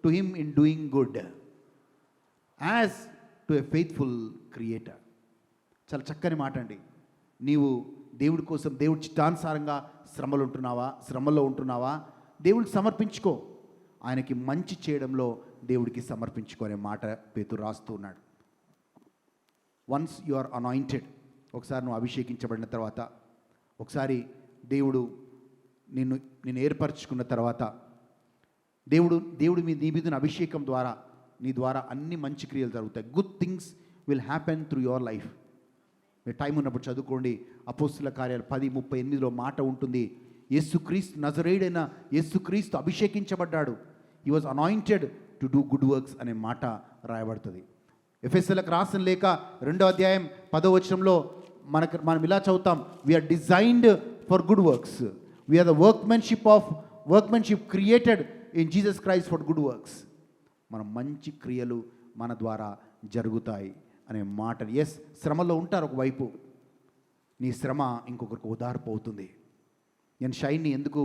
to Him in doing good as to a faithful Creator. చాలా చక్కని మాట అండి. నీవు దేవుడి కోసం దేవుడి చిత్తానుసారంగా శ్రమలో ఉంటున్నావా దేవుడికి సమర్పించుకో. ఆయనకి మంచి చేయడంలో దేవుడికి సమర్పించుకో అనే మాట పేతురు రాస్తూ ఉన్నాడు. వన్స్ యు ఆర్ అనాయింటెడ్, ఒకసారి నువ్వు అభిషేకించబడిన తర్వాత, ఒకసారి దేవుడు నిన్ను ఏర్పరచుకున్న తర్వాత, దేవుడు నీ మీద అభిషేకం ద్వారా నీ ద్వారా అన్ని మంచి క్రియలు జరుగుతాయి. Good things will happen through your life. మీరు టైం ఉన్నప్పుడు చదువుకోండి. అపోస్తుల కార్యాలు 10:38 మాట ఉంటుంది. యేసుక్రీస్తు, నజరేయుడైన యేసుక్రీస్తు అభిషేకించబడ్డాడు. He was anointed to do good works అనే మాట రాయబడుతుంది. ఎఫెసీయులకు రాసిన లేఖ 2వ అధ్యాయం 10వ వచనంలో మనం ఇలా చదువుతాం, we are designed for good works, we are the workmanship created in Jesus Christ for good works. మనం మంచి క్రియలు మన ద్వారా జరుగుతాయి అనే మాట. ఎస్, శ్రమలో ఉంటారు ఒకవైపు, నీ శ్రమ ఇంకొకరికి ఓదార్పు అవుతుంది. నేను షైన్ని ఎందుకు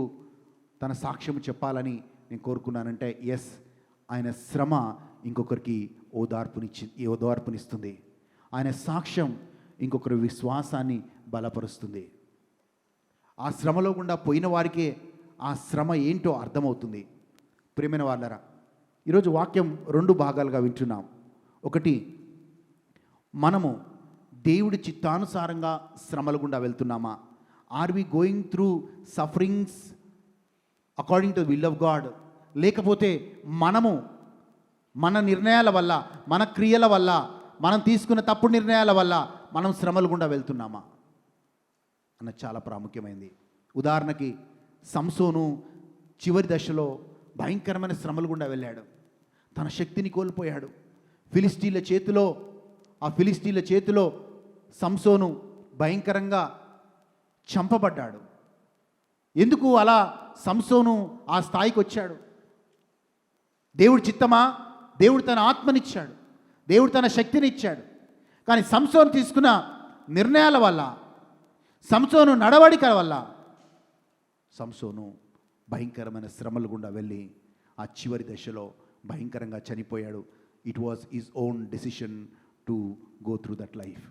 తన సాక్ష్యం చెప్పాలని నేను కోరుకున్నానంటే, ఎస్, ఆయన శ్రమ ఇంకొకరికి ఓదార్పునిస్తుంది. ఆయన సాక్ష్యం ఇంకొకరి విశ్వాసాన్ని బలపరుస్తుంది. ఆ శ్రమలో గుండా పోయిన వారికే ఆ శ్రమ ఏంటో అర్థమవుతుంది. ప్రియమైన వాళ్ళరా, ఈరోజు వాక్యం 2 భాగాలుగా వింటున్నాం. ఒకటి, మనము దేవుడి చిత్తానుసారంగా శ్రమల గుండా వెళ్తున్నామా? Are we going through sufferings according to the will of God? లేకపోతే మనము మన నిర్ణయాల వల్ల, మన క్రియల వల్ల, మనం తీసుకున్న తప్పుడు నిర్ణయాల వల్ల మనం శ్రమల గుండా వెళ్తున్నామా అన్నది చాలా ప్రాముఖ్యమైనది. ఉదాహరణకి సంసోను చివరి దశలో భయంకరమైన శ్రమల గుండా వెళ్ళాడు. తన శక్తిని కోల్పోయాడు. ఫిలిస్తీన్ల చేతిలో సంసోను భయంకరంగా చంపబడ్డాడు. ఎందుకు అలా సంసోను ఆ స్థాయికి వచ్చాడు? దేవుడి చిత్తమా? దేవుడు తన ఆత్మనిచ్చాడు, దేవుడు తన శక్తిని ఇచ్చాడు. కానీ సంసోను తీసుకున్న నిర్ణయాల వల్ల, సంసోను నడవడిక వల్ల సంసోను భయంకరమైన శ్రమల గుండా వెళ్ళి ఆ చివరి దశలో భయంకరంగా చనిపోయాడు. It was his own decision to go through that life.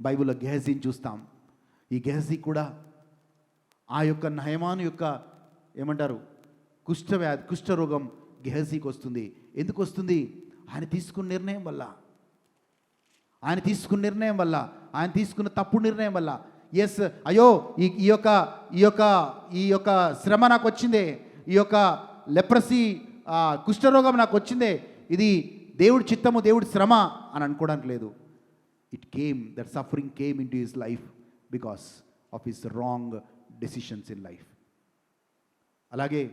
బైబిల్లో గెహజీని చూస్తాం. ఈ గెహజీ కూడా ఆ యొక్క నయమాను యొక్క ఏమంటారు కుష్ఠరోగం గెహజీకి వస్తుంది. ఎందుకు వస్తుంది? ఆయన తీసుకున్న నిర్ణయం వల్ల, ఆయన తీసుకున్న తప్పుడు నిర్ణయం వల్ల. ఎస్, అయ్యో ఈ యొక్క శ్రమ నాకు వచ్చిందే, ఈ యొక్క లెప్రసీ కుష్ఠరోగం నాకు వచ్చిందే, ఇది దేవుడి చిత్తము, దేవుడి శ్రమ అని అనుకోవడానికి లేదు. That suffering came in to his life because of his wrong decisions in life. అలాగే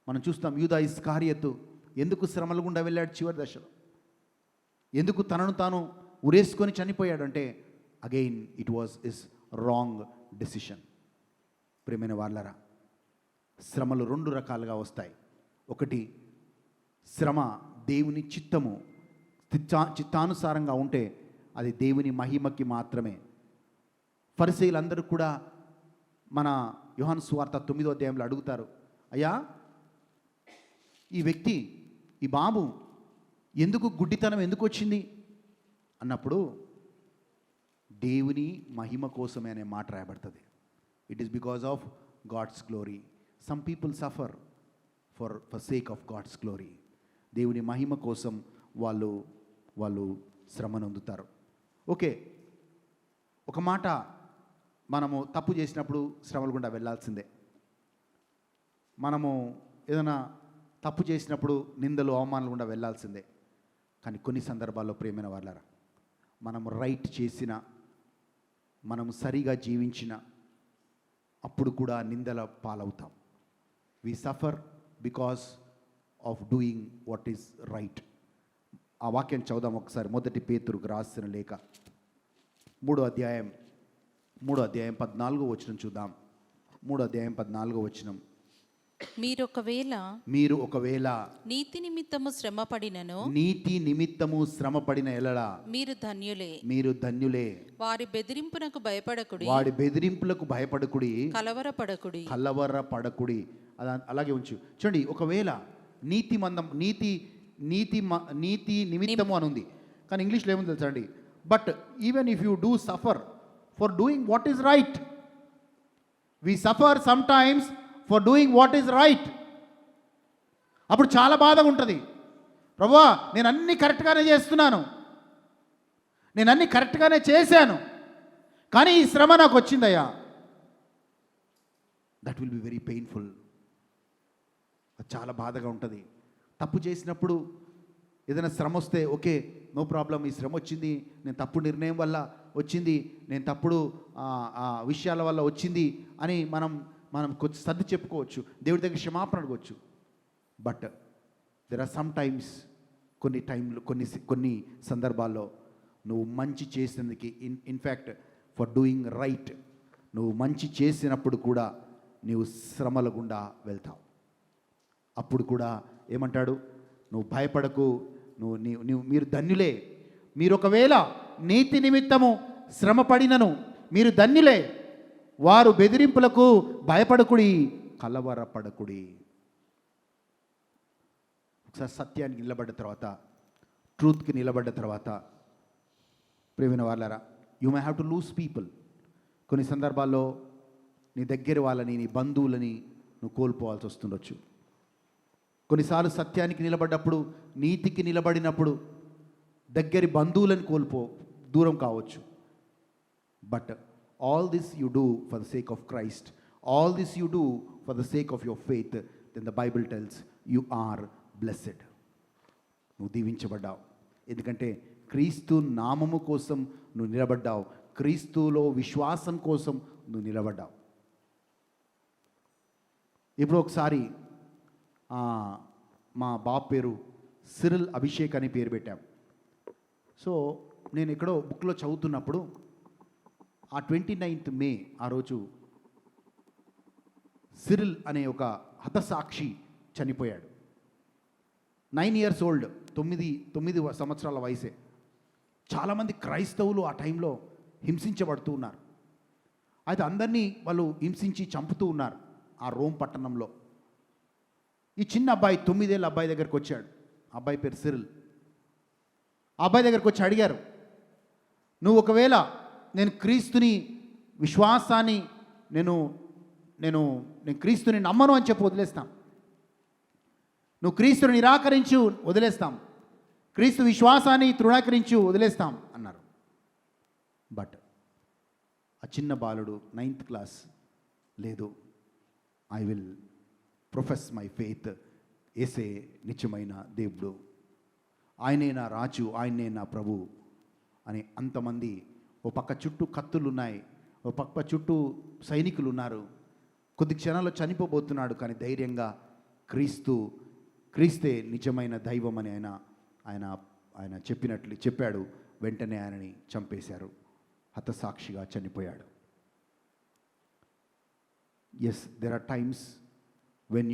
మనం చూస్తాం, యూదా ఇస్కారియతు ఎందుకు శ్రమల గుండా వెళ్ళాడు చివరి దశలో? ఎందుకు తనను తాను ఉరేసుకొని చనిపోయాడు అంటే, again it was his wrong decision. ప్రియమైన వాళ్ళరా, శ్రమలు 2 రకాలుగా వస్తాయి. ఒకటి, శ్రమ దేవుని చిత్తానుసారంగా ఉంటే అది దేవుని మహిమకి మాత్రమే. ఫరిసీయులందరూ కూడా మన యోహాను సువార్త 9వ అధ్యాయంలో అడుగుతారు, అయ్యా ఈ వ్యక్తి, ఈ బాబు గుడ్డితనం ఎందుకు వచ్చింది అన్నప్పుడు దేవుని మహిమ కోసమే అనే మాట రాయబడుతుంది. It is because of God's glory. Some people suffer for sake of God's glory. దేవుని మహిమ కోసం వాళ్ళు శ్రమను పొందుతారు. ఓకే, ఒక మాట, మనము తప్పు చేసినప్పుడు శ్రమల గుండా వెళ్ళాల్సిందే. మనము ఏదైనా తప్పు చేసినప్పుడు నిందలు, అవమానాలు గుండా వెళ్ళాల్సిందే. కానీ కొన్ని సందర్భాల్లో ప్రియమైన వాళ్ళరా, మనము రైట్ చేసిన, మనము సరిగా జీవించిన అప్పుడు కూడా నిందల పాలవుతాం. We suffer because of doing what is right. ఆ వాక్యం చదువుదాం ఒకసారి. 1 పేతురుకు రాసిన లేఖ 3వ అధ్యాయం 14వ వచనం చూద్దాం. 3వ అధ్యాయం 14వ వచనం. మీరు ఒకవేళ నీతి నిమిత్తము శ్రమ పడిన ఎడల మీరు ధన్యులే. వారి బెదిరింపులకు భయపడకుడి, కలవరపడకుడి. అలాగే ఉంచు. చూడండి, ఒకవేళ నీతి నిమిత్తము అని ఉంది, కానీ ఇంగ్లీష్లో ఏముంది తెలుసా అండి? But even if you do suffer for doing what is right. We suffer sometimes for doing what is right. అప్పుడు చాలా బాధగా ఉంటుంది. ప్రభువా, నేను అన్నీ కరెక్ట్గానే చేస్తున్నాను, నేను అన్నీ కరెక్ట్గానే చేశాను, కానీ ఈ శ్రమ నాకు వచ్చిందయ్యా. That will be very painful. అది చాలా బాధగా ఉంటుంది. తప్పు చేసినప్పుడు ఏదైనా శ్రమ వస్తే ఓకే, నో ప్రాబ్లం, ఈ శ్రమ వచ్చింది, నేను తప్పుడు నిర్ణయం వల్ల వచ్చింది, నేను తప్పుడు విషయాల వల్ల వచ్చింది అని మనం కొంచెం సర్ది చెప్పుకోవచ్చు, దేవుడి దగ్గర క్షమాపణ అడగవచ్చు. But there are some times, కొన్ని సందర్భాల్లో నువ్వు మంచి చేసినందుకు, ఇన్ఫ్యాక్ట్ ఫర్ డూయింగ్ రైట్, నువ్వు మంచి చేసినప్పుడు కూడా నీవు శ్రమల గుండా వెళ్తావు. అప్పుడు కూడా ఏమంటాడు, నువ్వు భయపడకు, మీరు ధన్యులే. మీరు ఒకవేళ నీతి నిమిత్తము శ్రమ పడినను మీరు ధన్యులే. వారు బెదిరింపులకు భయపడకుడి, కలవరపడకుడి. ఒకసారి సత్యానికి నిలబడ్డ తర్వాత, ట్రూత్కి నిలబడ్డ తర్వాత, ప్రియమైన వాళ్ళారా, you may have to lose people. కొన్ని సందర్భాల్లో నీ దగ్గర వాళ్ళని, నీ బంధువులని నువ్వు కోల్పోవాల్సి వస్తుండొచ్చు. కొన్నిసార్లు సత్యానికి నిలబడ్డప్పుడు, నీతికి నిలబడినప్పుడు దగ్గరి బంధువులను దూరం కావచ్చు. But all this you do for the sake of Christ, all this you do for the sake of your faith, then the Bible tells you are blessed. నువ్వు దీవించబడ్డావు. ఎందుకంటే క్రీస్తు నామము కోసం నువ్వు నిలబడ్డావు, క్రీస్తులో విశ్వాసం కోసం నువ్వు నిలబడ్డావు. ఇప్పుడు ఒకసారి మా బాబు పేరు సిరిల్ అభిషేక్ అని పేరు పెట్టాం. సో నేను ఎక్కడో బుక్లో చదువుతున్నప్పుడు ఆ 29th మే ఆ రోజు సిరిల్ అనే ఒక హతసాక్షి చనిపోయాడు. 9 years old, 9 సంవత్సరాల వయసే. చాలామంది క్రైస్తవులు ఆ టైంలో హింసించబడుతూ ఉన్నారు. అయితే అందరినీ వాళ్ళు హింసించి చంపుతూ ఉన్నారు ఆ రోమ్ పట్టణంలో. ఈ చిన్న అబ్బాయి 9 ఏళ్ళ అబ్బాయి దగ్గరికి వచ్చాడు. అబ్బాయి పేరు సిరిల్. ఆ అబ్బాయి దగ్గరికి వచ్చి అడిగారు, నువ్వు ఒకవేళ నేను క్రీస్తుని విశ్వాసాన్ని నేను క్రీస్తుని నమ్మను అని చెప్పి వదిలేస్తాం, నువ్వు క్రీస్తుని నిరాకరించు వదిలేస్తాం, క్రీస్తు విశ్వాసాన్ని తృణీకరించు వదిలేస్తాం అన్నారు. బట్ ఆ చిన్న బాలుడు 9th క్లాస్, లేదు, I will profess my faith, యేసే నిత్యమైన దేవుడు, ఆయనే నా రాజు, ఆయనే నా ప్రభు అని. అంతమంది, ఓ పక్క చుట్టూ కత్తులు ఉన్నాయి, ఓ పక్క చుట్టూ సైనికులు ఉన్నారు. కొద్ది క్షణాల్లో చనిపోబోతున్నాడు, కానీ ధైర్యంగా క్రీస్తే నిజమైన దైవం అని ఆయన చెప్పాడు. వెంటనే ఆయనని చంపేశారు, హతసాక్షిగా చనిపోయాడు. Yes, there are times when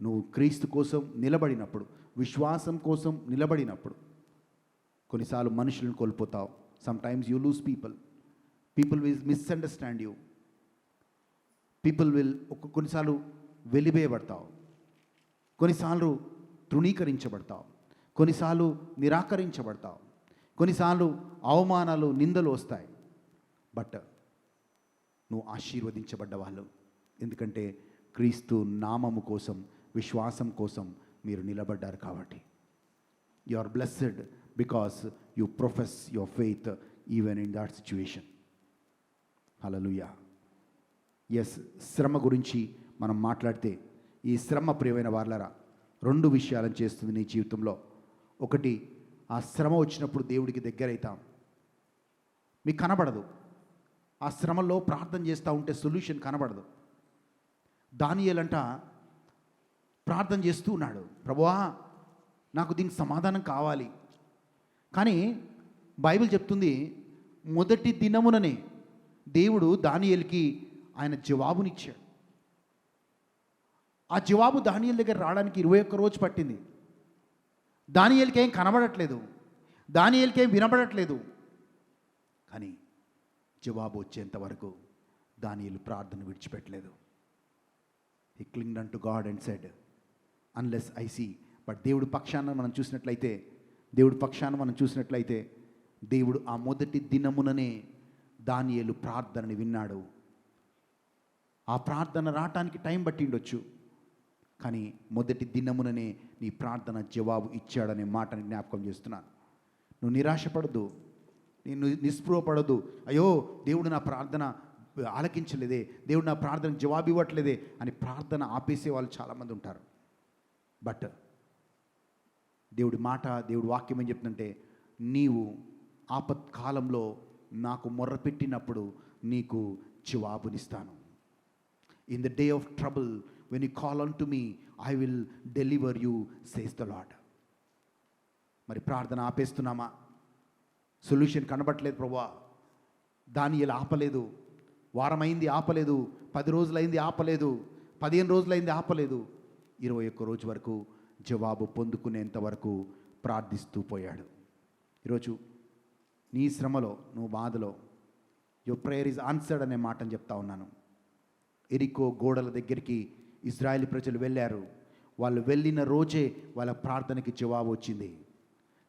నువ్వు క్రీస్తు కోసం నిలబడినప్పుడు, విశ్వాసం కోసం నిలబడినప్పుడు కొన్నిసార్లు మనుషులను కోల్పోతావు. Sometimes you lose people will misunderstand you, కొన్నిసార్లు వెలివేయబడతావు, కొన్నిసార్లు తృణీకరించబడతావు, కొన్నిసార్లు నిరాకరించబడతావు, కొన్నిసార్లు అవమానాలు, నిందలు వస్తాయి. బట్ నువ్వు ఆశీర్వదించబడ్డ వాళ్ళు, ఎందుకంటే క్రీస్తు నామము కోసం, విశ్వాసం కోసం మీరు నిలబడ్డారు కాబట్టి. You are blessed because you profess your faith even in that situation. Hallelujah. Yes, శ్రమ గురించి మనం మాట్లాడితే, ఈ శ్రమ ప్రియమైన వాళ్ళరా 2 విషయాలను చేస్తుంది నీ జీవితంలో. ఒకటి, ఆ శ్రమ వచ్చినప్పుడు దేవుడికి దగ్గరైతాం. మీకు కనబడదు, ఆ శ్రమలో ప్రార్థన చేస్తూ ఉంటే సొల్యూషన్ కనబడదు. దానియేలంట ప్రార్థన చేస్తూ ఉన్నాడు, ప్రభువా నాకు దీనికి సమాధానం కావాలి. కానీ బైబిల్ చెప్తుంది, మొదటి దినముననే దేవుడు దానియేలుకి ఆయన జవాబునిచ్చాడు. ఆ జవాబు దానియేలు దగ్గర రావడానికి 21 రోజు పట్టింది. దానియేలుకి ఏం కనబడట్లేదు, దానియేలుకి ఏం వినబడట్లేదు. కానీ జవాబు వచ్చేంత వరకు దానియేలు ప్రార్థన విడిచిపెట్టలేదు. He clinged unto God and said, unless I see. But దేవుడి పక్షాన మనం చూసినట్లయితే దేవుడు ఆ మొదటి దినముననే దానియేలు ప్రార్థనని విన్నాడు. ఆ ప్రార్థన రావటానికి టైం పట్టిండొచ్చు, కానీ మొదటి దినముననే నీ ప్రార్థన జవాబు ఇచ్చాడనే మాటని జ్ఞాపకం చేస్తున్నాను. నువ్వు నిరాశపడద్దు, నేను నిస్పృహపడద్దు. అయ్యో దేవుడు నా ప్రార్థన ఆలకించలేదే, దేవుడు నా ప్రార్థనకు జవాబు ఇవ్వట్లేదే అని ప్రార్థన ఆపేసే వాళ్ళు చాలామంది ఉంటారు. బట్ దేవుడి మాట, దేవుడి వాక్యం ఏం చెప్తుందంటే, నీవు ఆపత్కాలంలో నాకు మొర్రపెట్టినప్పుడు నీకు జవాబునిస్తాను. In the day of trouble when you call unto me I will deliver you says the Lord. మరి ప్రార్థన ఆపేస్తున్నామా? సొల్యూషన్ కనబట్టలేదు ప్రభువా, దానియేలు ఆపలేదు, వారమైంది ఆపలేదు, 10 రోజులైంది ఆపలేదు, 15 రోజులైంది ఆపలేదు, 21 రోజు వరకు జవాబు పొందుకునేంత వరకు ప్రార్థిస్తూ పోయాడు. ఈరోజు నీ శ్రమలో, నువ్వు బాధలో, యువర్ ప్రేయర్ ఈజ్ ఆన్సర్డ్ అనే మాటను చెప్తా ఉన్నాను. ఎరికో గోడల దగ్గరికి ఇజ్రాయేలీ ప్రజలు వెళ్ళారు. వాళ్ళు వెళ్ళిన రోజే వాళ్ళ ప్రార్థనకి జవాబు వచ్చింది.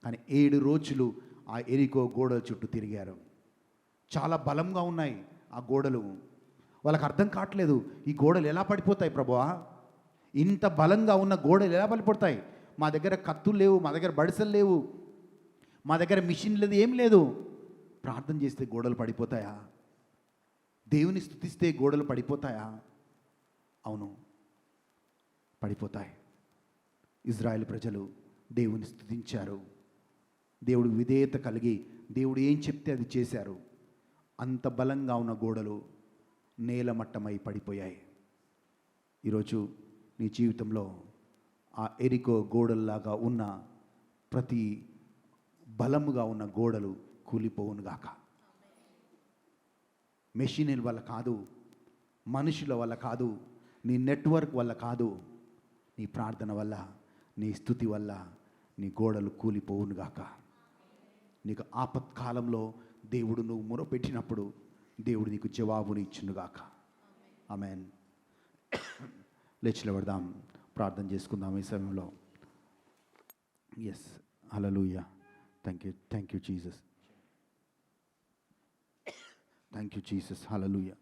కానీ 7 రోజులు ఆ ఎరికో గోడల చుట్టూ తిరిగారు. చాలా బలంగా ఉన్నాయి ఆ గోడలు. వాళ్ళకి అర్థం కావట్లేదు, ఈ గోడలు ఎలా పడిపోతాయి ప్రభువా, ఇంత బలంగా ఉన్న గోడలు ఎలా పడిపోతాయి? మా దగ్గర కత్తులు లేవు, మా దగ్గర బడిసలు లేవు, మా దగ్గర మిషన్ లేదు, ఏం లేదు. ప్రార్థన చేస్తే గోడలు పడిపోతాయా? దేవుని స్తుతిస్తే గోడలు పడిపోతాయా? అవును, పడిపోతాయి. ఇజ్రాయెల్ ప్రజలు దేవుని స్తుతించారు, దేవుడు విధేయత కలిగి దేవుడు ఏం చెప్తే అది చేశారు. అంత బలంగా ఉన్న గోడలు నేలమట్టమై పడిపోయాయి. ఈరోజు నీ జీవితంలో ఆ ఎరికో గోడల్లాగా ఉన్న ప్రతి బలముగా ఉన్న గోడలు కూలిపోవునుగాక. మెషినరీ వల్ల కాదు, మనుషుల వల్ల కాదు, నీ నెట్వర్క్ వల్ల కాదు, నీ ప్రార్థన వల్ల, నీ స్తుతి వల్ల నీ గోడలు కూలిపోవునుగాక. నీకు ఆపత్కాలంలో దేవుడు నువ్వు మొరపెట్టినప్పుడు దేవుడు నీకు జవాబుని ఇచ్చునుగాక. ఆమేన్. లేచి నిలబడదాం, ప్రార్థన చేసుకుందాం ఈ సమయంలో. Yes, hallelujah. Thank you Jesus, thank you Jesus, hallelujah.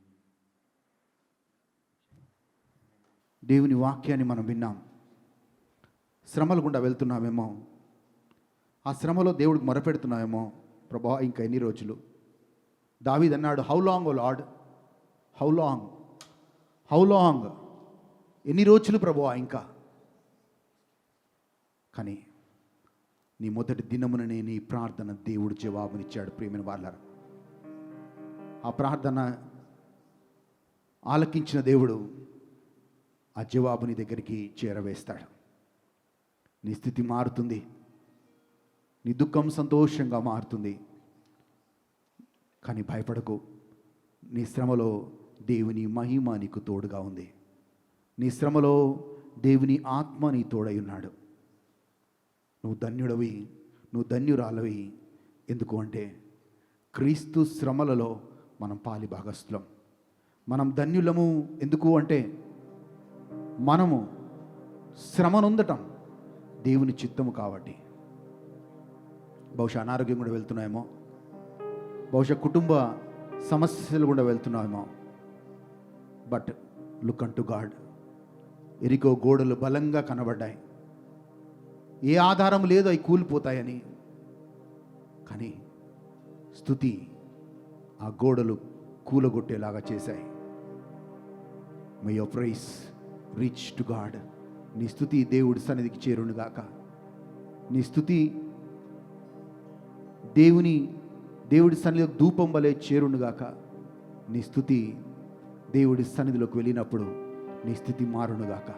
దేవుని వాక్యాన్ని మనం విన్నాం. శ్రమల గుండా వెళ్తున్నామేమో, ఆ శ్రమలో దేవుడికి మొరపెడుతున్నామేమో, ప్రభువా ఇంకా ఎన్ని రోజులు? దావీదు అన్నాడు, how long O Lord, how long, how long, ఎన్ని రోజులు ప్రభువా ఇంకా? కానీ నీ మొదటి దినముననే నీ ప్రార్థన దేవుడు జవాబునిచ్చాడు. ప్రియమైన వాళ్ళారా, ఆ ప్రార్థన ఆలకించిన దేవుడు ఆ జవాబు నీ దగ్గరికి చేరవేస్తాడు. నీ స్థితి మారుతుంది, నీ దుఃఖం సంతోషంగా మారుతుంది. కానీ భయపడకు, నీ శ్రమలో దేవుని మహిమ నీకు తోడుగా ఉంది. నీ శ్రమలో దేవుని ఆత్మ నీ తోడై ఉన్నాడు. నువ్వు ధన్యుడవి, నువ్వు ధన్యురాలవి. ఎందుకు అంటే క్రీస్తు శ్రమలలో మనం పాలి భాగస్థులం. మనం ధన్యులము ఎందుకు అంటే మనము శ్రమనుందటం దేవుని చిత్తము కాబట్టి. బహుశా అనారోగ్యం కూడా వెళ్తున్నాయేమో, బహుశా కుటుంబ సమస్యలు కూడా వెళ్తున్నాయేమో. But look unto God. ఎరికో గోడలు బలంగా కనబడ్డాయి, ఏ ఆధారం లేదు అవి కూలిపోతాయని. కానీ స్తుతి ఆ గోడలు కూలగొట్టేలాగా చేశాయి. May your praise reach to God. నీ స్తుతి దేవుడి సన్నిధికి చేరునుగాక. నీ స్తుతి దేవుడి సన్నిధిలో ధూపం వలె చేరునుగాక. నీ స్తుతి దేవుడి సన్నిధిలోకి వెళ్ళినప్పుడు నీ స్థితి మారునుగాక.